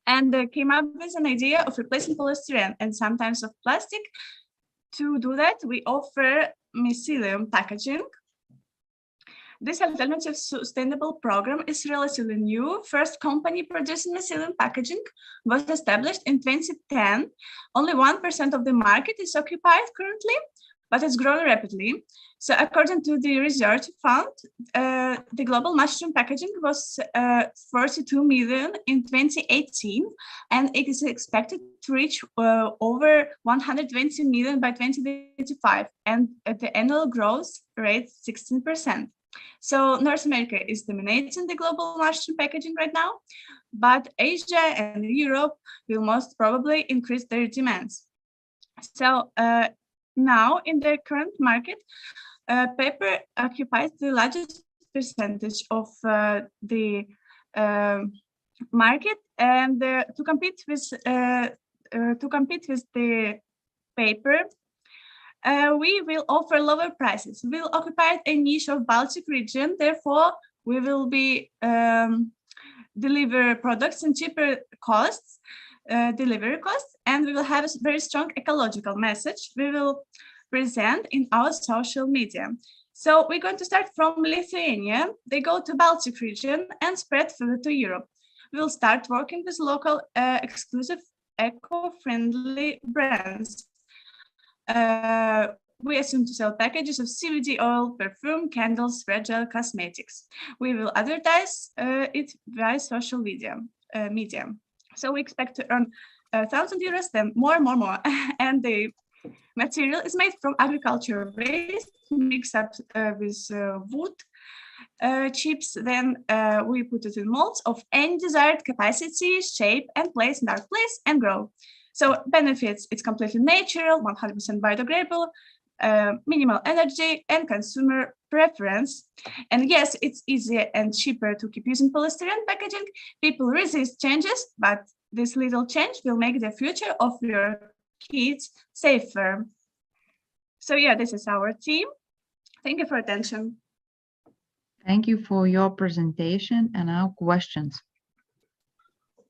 and came up with an idea of replacing polystyrene and sometimes of plastic. To do that, we offer mycelium packaging. This alternative sustainable program is relatively new. First company producing mycelium packaging was established in 2010. Only 1% of the market is occupied currently, but it's growing rapidly. So according to the research fund, the global mushroom packaging was 42 million in 2018, and it is expected to reach over 120 million by 2025, and at the annual growth rate 16%. So North America is dominating the global mushroom packaging right now, but Asia and Europe will most probably increase their demands. So now in the current market, paper occupies the largest percentage of the market, and to compete with the paper, we will offer lower prices. We will occupy a niche of Baltic region. Therefore, we will be deliver products in cheaper costs, delivery costs, and we will have a very strong ecological message we will present in our social media. So we're going to start from Lithuania. They go to Baltic region and spread further to Europe. We will start working with local exclusive eco-friendly brands. We assume to sell packages of CBD oil, perfume, candles, fragile cosmetics. We will advertise it via social media. So we expect to earn 1,000 euros, then more. And the material is made from agricultural waste, mixed up with wood chips. Then we put it in molds of any desired capacity, shape, and place in our place and grow. So benefits, it's completely natural, 100% biodegradable, minimal energy, and consumer preference. And yes, it's easier and cheaper to keep using polystyrene packaging. People resist changes, but this little change will make the future of your kids safer. So yeah, this is our team. Thank you for attention. Thank you for your presentation and our questions.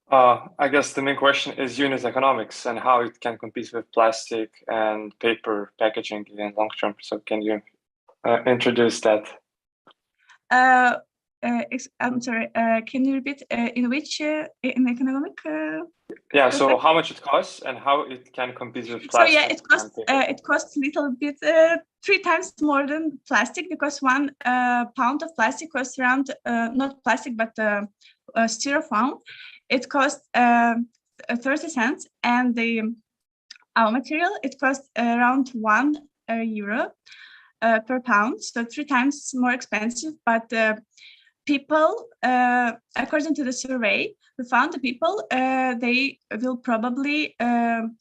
I guess the main question is unit economics and how it can compete with plastic and paper packaging in long term. So can you introduce that? I'm sorry. Can you repeat? In which in economic? Yeah. So how much it costs and how it can compete with plastic? So yeah, it costs a little bit 3 times more than plastic, because 1 pound of plastic costs around not plastic but styrofoam. It costs 30 cents, and our material it costs around €1 per pound, so 3 times more expensive. But people, according to the survey, we found the people, they will probably,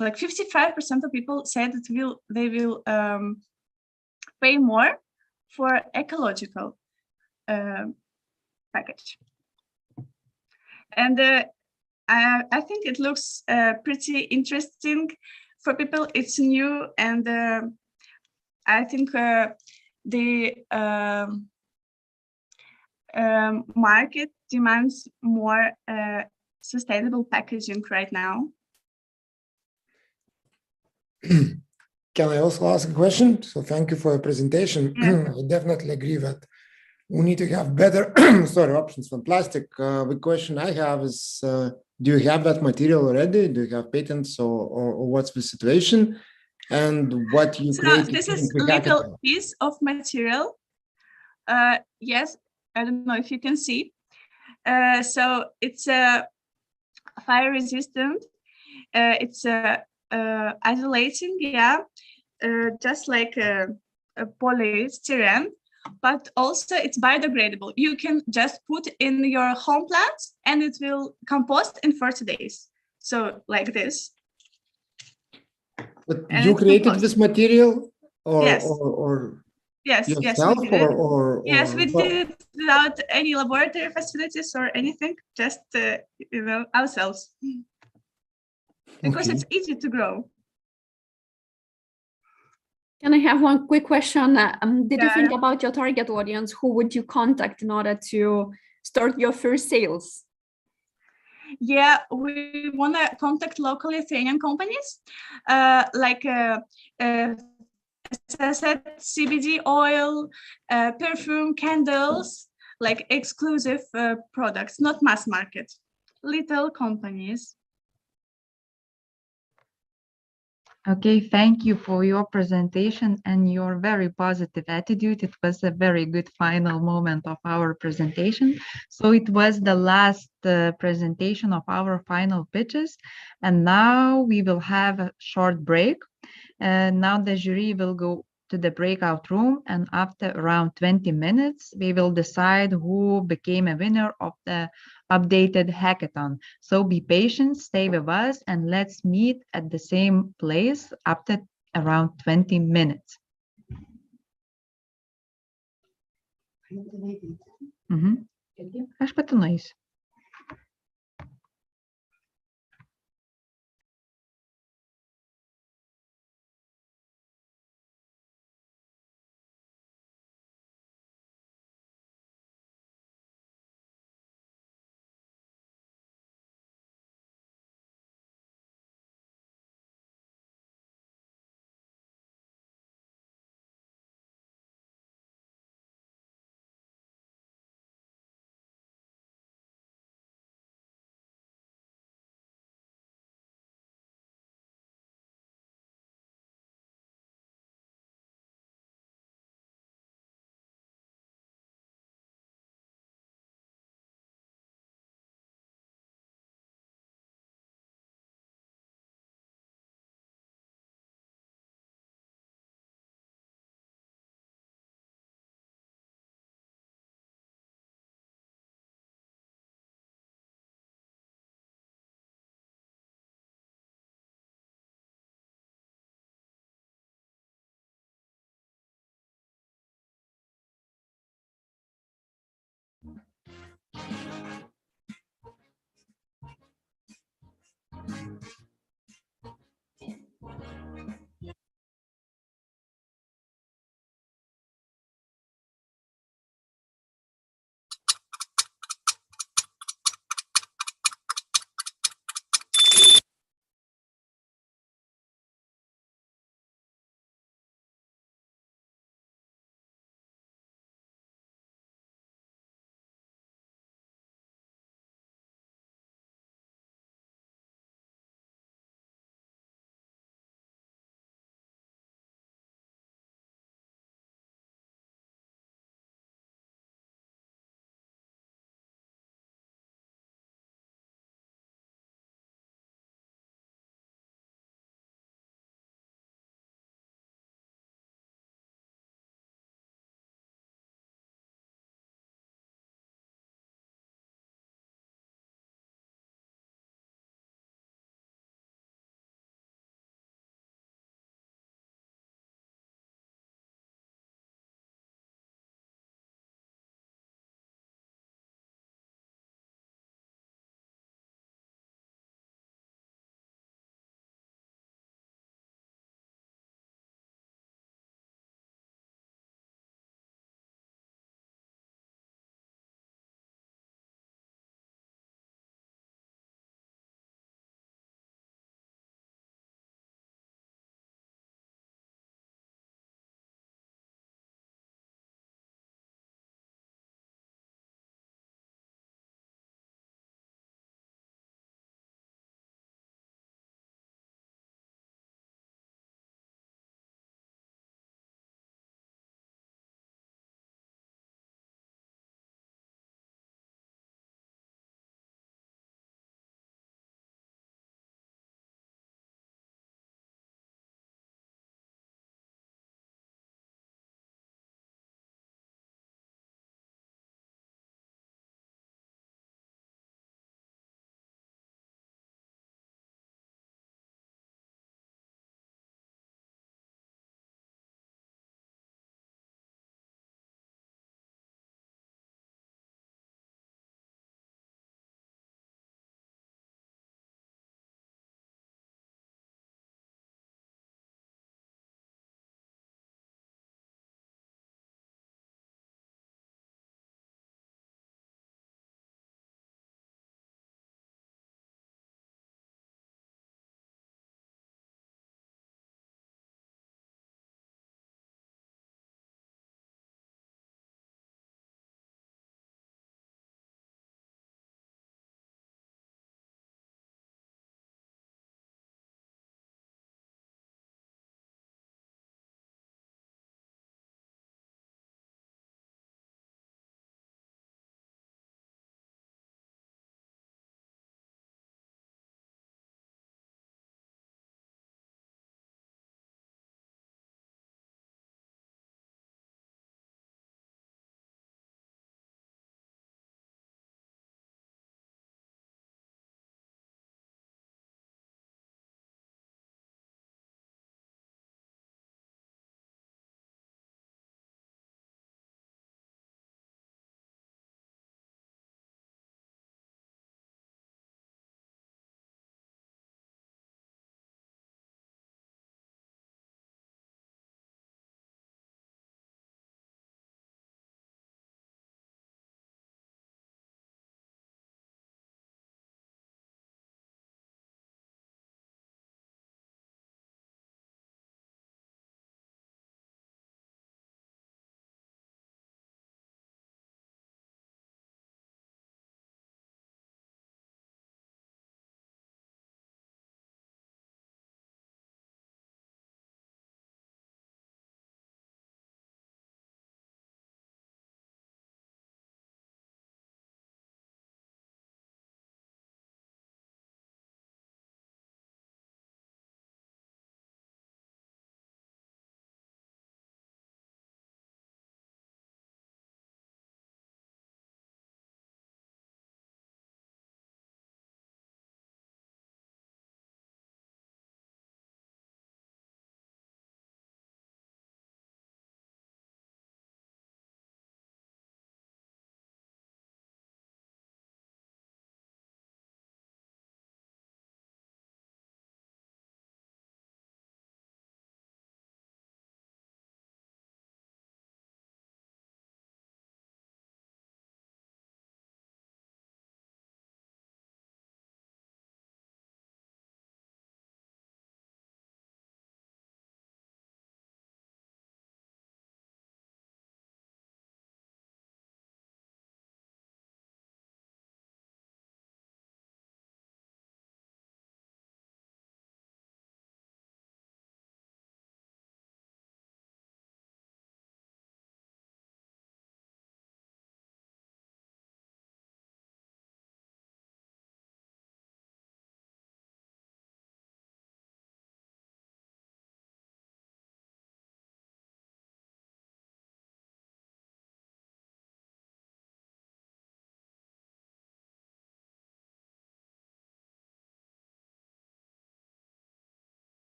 like 55% of people said that they will pay more for ecological package. And I think it looks pretty interesting for people. It's new, and I think the market demands more sustainable packaging right now. Can I also ask a question? So thank you for your presentation. Yeah. I definitely agree that we need to have better options from plastic. The question I have is, do you have that material already? Do you have patents, or what's the situation? And what you create? This is a little piece of material. Yes, I don't know if you can see. So it's fire resistant. It's isolating, yeah, just like a polystyrene, but also it's biodegradable. You can just put in your home plants and it will compost in 40 days. So like this. But you created this material, or yes. Yes, yourself, yes, we did it. or Yes, we did it without any laboratory facilities or anything, just ourselves. Because it's easy to grow. Can I have one quick question? Did you think about your target audience? Who would you contact in order to start your first sales? Yeah, we want to contact local Lithuanian companies, like as I said, CBD oil, perfume, candles, like exclusive products, not mass market, little companies. Okay, thank you for your presentation and your very positive attitude. It was a very good final moment of our presentation. So it was the last presentation of our final pitches. And now we will have a short break. Now the jury will go to the breakout room, and after around 20 minutes, we will decide who became a winner of the updated hackathon. So be patient, stay with us, and let's meet at the same place after around 20 minutes. Aš pati nueisiu.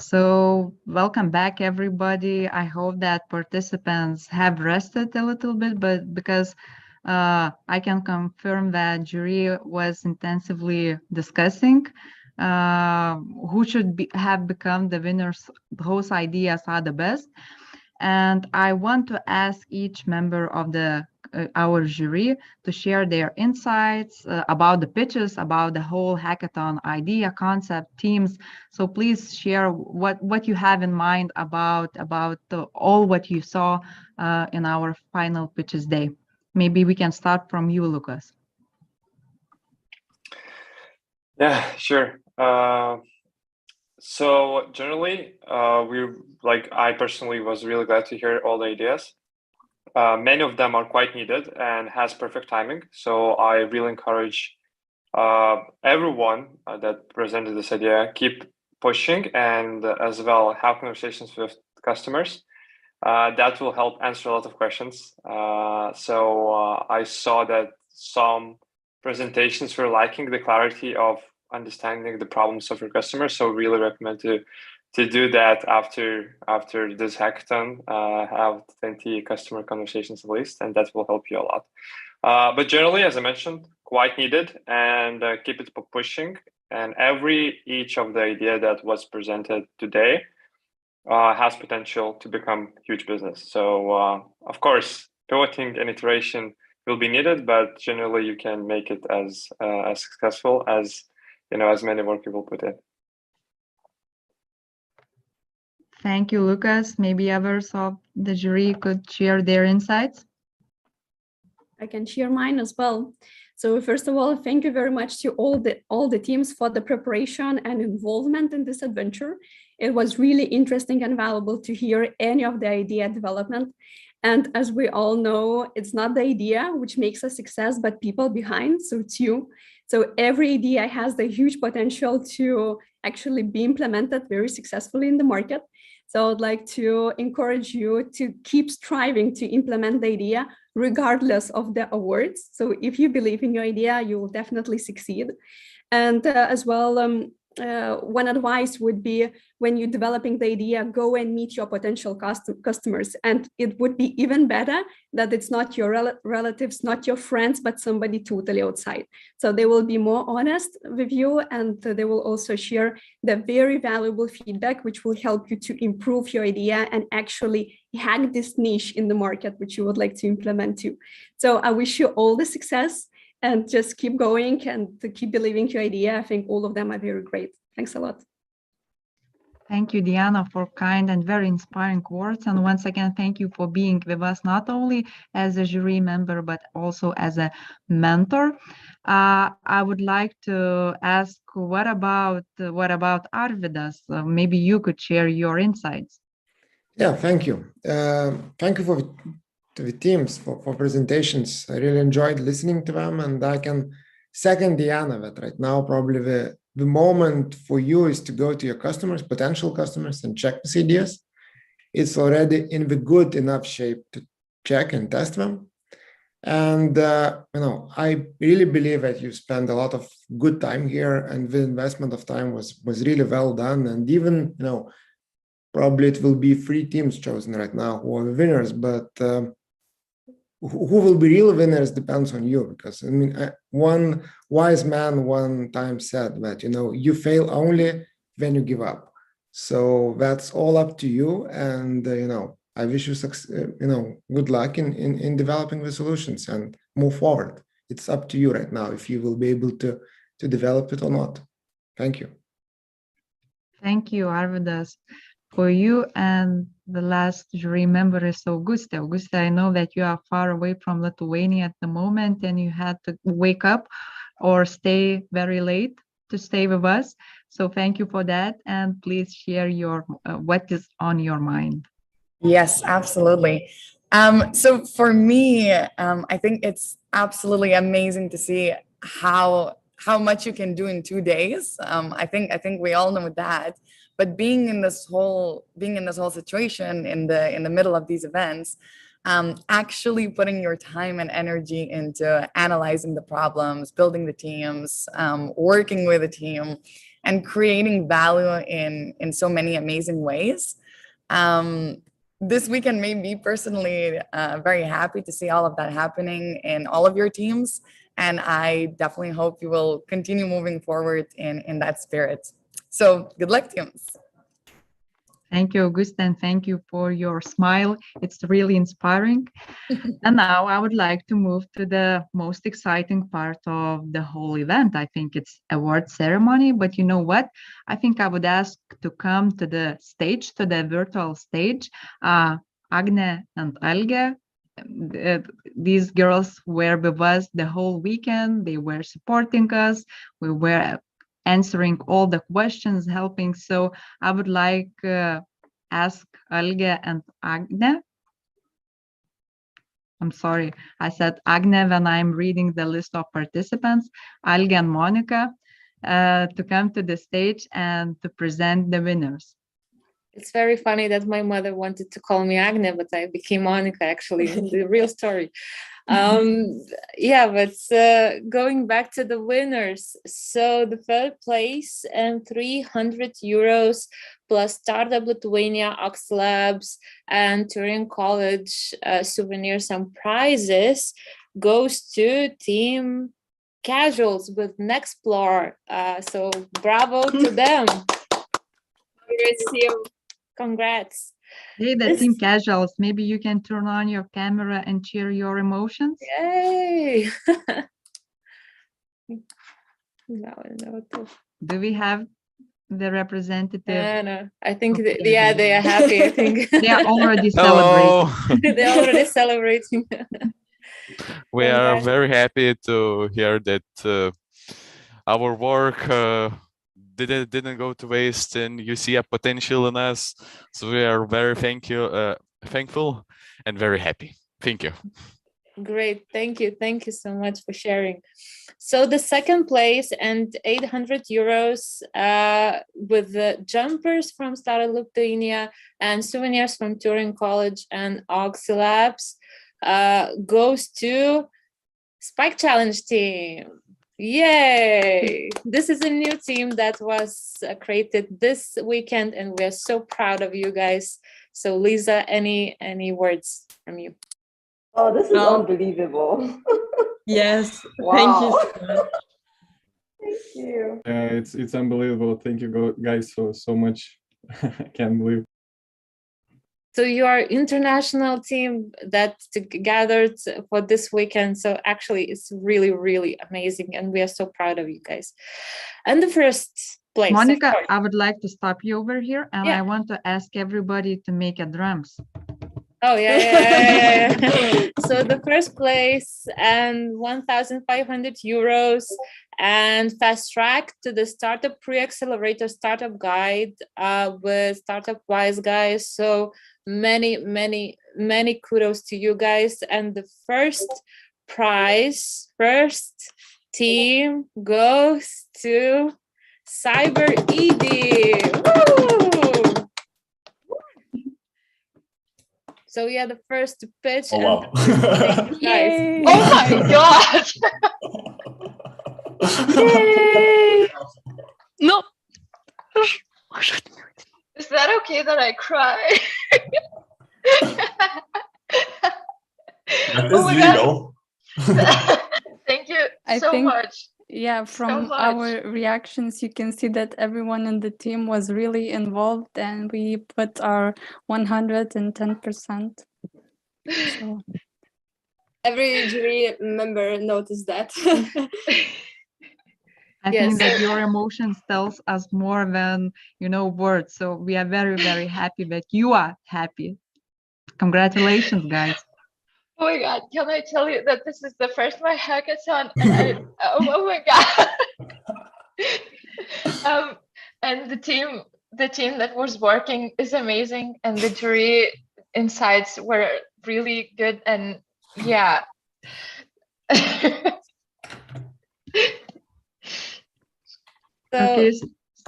So welcome back, everybody. I hope that participants have rested a little bit, but because I can confirm that jury was intensively discussing who should have become the winners, whose ideas are the best. And I want to ask each member of our jury to share their insights about the pitches, about the whole hackathon idea, concept, teams. So please share what you have in mind about all what you saw in our final pitches day. Maybe we can start from you, Lucas. Yeah, sure. So generally, I personally was really glad to hear all the ideas. Many of them are quite needed and has perfect timing. So I really encourage everyone that presented this idea, keep pushing and as well have conversations with customers. That will help answer a lot of questions. So I saw that some presentations were lacking the clarity of understanding the problems of your customers. So really recommend to do that after this hackathon. Have 20 customer conversations at least, and that will help you a lot. But generally, as I mentioned, quite needed, and keep it pushing. And each of the idea that was presented today has potential to become huge business. So of course, pivoting and iteration will be needed, but generally you can make it as successful as as many more people put in. Thank you, Lucas. Maybe others of the jury could share their insights. I can share mine as well. So first of all, thank you very much to all the teams for the preparation and involvement in this adventure. It was really interesting and valuable to hear any of the idea development. And as we all know, it's not the idea which makes a success, but people behind, so it's you. So every idea has the huge potential to actually be implemented very successfully in the market. So I'd like to encourage you to keep striving to implement the idea regardless of the awards. So if you believe in your idea, you will definitely succeed. And as well, one advice would be when you're developing the idea, go and meet your potential customers. And it would be even better that it's not your relatives, not your friends, but somebody totally outside. So they will be more honest with you, and they will also share the very valuable feedback, which will help you to improve your idea and actually hack this niche in the market, which you would like to implement too. So I wish you all the success. And just keep going and to keep believing your idea. I think all of them are very great. Thanks a lot. Thank you, Diana, for kind and very inspiring words. And once again, thank you for being with us, not only as a jury member, but also as a mentor. I would like to ask, what about Arvydas? Maybe you could share your insights. Yeah, thank you. Thank you to the teams for presentations. I really enjoyed listening to them, and I can second Diana that right now probably the moment for you is to go to your customers, potential customers, and check these ideas. It's already in the good enough shape to check and test them. And I really believe that you spend a lot of good time here, and the investment of time was really well done. And even probably it will be 3 teams chosen right now who are the winners, but who will be real winners depends on you, because I mean, one wise man one time said that you fail only when you give up. So that's all up to you, and I wish you good luck in developing the solutions and move forward. It's up to you right now if you will be able to develop it or not. Thank you. Thank you, Arvydas. For you, and the last jury member is Augusta. Augusta, I know that you are far away from Lithuania at the moment, and you had to wake up or stay very late to stay with us. So thank you for that, and please share what is on your mind. Yes, absolutely. So for me, I think it's absolutely amazing to see how much you can do in 2 days. I think we all know that. But being in this whole situation in the middle of these events, actually putting your time and energy into analyzing the problems, building the teams, working with a team, and creating value in so many amazing ways. This weekend made me personally very happy to see all of that happening in all of your teams. And I definitely hope you will continue moving forward in that spirit. So good luck, teams. Thank you, Augusta, and thank you for your smile. It's really inspiring. And now I would like to move to the most exciting part of the whole event. I think it's award ceremony, but you know what? I think I would ask to come to the stage, to the virtual stage, Agne and Alge. These girls were with us the whole weekend. They were supporting us. We were answering all the questions, helping. So I would like ask Alge and Agne. I'm sorry, I said Agne when I'm reading the list of participants, Alge and Monica, to come to the stage and to present the winners. It's very funny that my mother wanted to call me Agne, but I became Monica, actually, the real story. Yeah, but going back to the winners. So the third place and 300 euros plus Startup Lithuania, Ox Labs, and Turing College souvenirs and prizes goes to Team Casuals with Nexplore. So bravo to them. Great to see you. Congrats. Hey, the Team Casuals, maybe you can turn on your camera and share your emotions. Yay! Do we have the representative? No. I think they are happy. I think they are already celebrating. They're already celebrating. We are very happy to hear that our work didn't go to waste, and you see a potential in us. So we are very thankful and very happy. Thank you. Great, thank you so much for sharing. So the second place and 800 euros with the jumpers from Startup Lithuania and souvenirs from Turing College and Oxy Labs goes to Spike Challenge team. Yay! This is a new team that was created this weekend, and we are so proud of you guys. So Lisa, any words from you? Oh, this is unbelievable. Yes. Wow. Thank you so much. Thank you. Yeah, it's unbelievable. Thank you guys so much. I can't believe. So you are international team that gathered for this weekend. So actually it's really, really amazing. And we are so proud of you guys. And the first place. Monica, I would like to stop you over here. And I want to ask everybody to make a drums. Oh, yeah. So the first place and 1,500 euros and fast track to the Startup Pre-Accelerator Startup Guide with Startup Wise guys. So many kudos to you guys. And the first prize, first team goes to Cyber ED. Woo! So yeah, the first to pitch. Oh, wow. Yay. Oh my God. Yay. No. Is that okay that I cry? That is legal. Thank you I so think, much. Yeah, from much. our reactions, you can see that everyone in the team was really involved, and we put our 110%. So. Every jury member noticed that. I think that your emotions tells us more than words. So we are very, very happy that you are happy. Congratulations, guys. Oh my God, can I tell you that this is the first my hackathon and oh my God. And the team that was working is amazing, and the jury insights were really good, and yeah.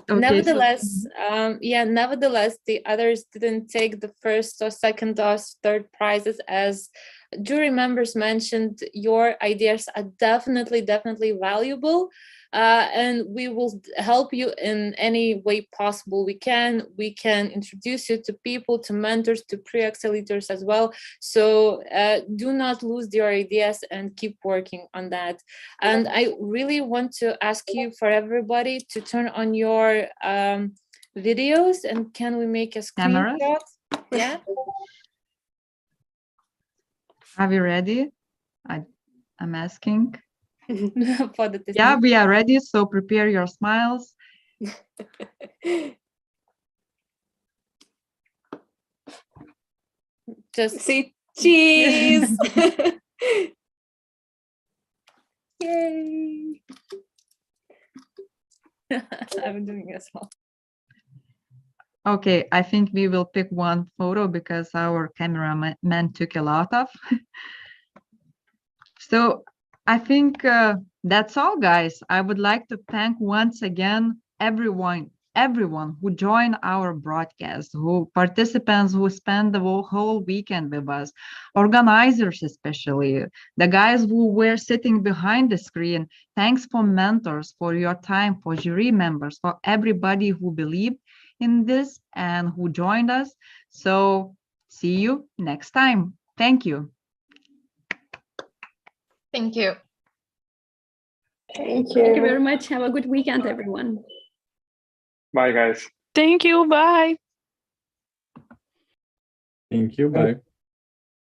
Nevertheless, the others didn't take the first or second or third prizes. As jury members mentioned, your ideas are definitely valuable. and we will help you in any way possible we can. We can introduce you to people, to mentors, to pre-accelerators as well. So do not lose your ideas and keep working on that. And I really want to ask you for everybody to turn on your videos, and can we make a Cameras? screenshot? Yeah. Are we ready? I'm asking. For the Yeah, we are ready. So prepare your smiles. Just say cheese. Yay. I'm doing as well. Okay, I think we will pick one photo because our cameraman took a lot of. So I think that's all, guys. I would like to thank once again everyone who joined our broadcast, who participants who spent the whole weekend with us, organizers especially, the guys who were sitting behind the screen. Thanks for mentors, for your time, for jury members, for everybody who believed in this and who joined us. So see you next time. Thank you. Thank you. Thank you very much. Have a good weekend, everyone. Bye, guys. Thank you. Bye. Thank you. Bye.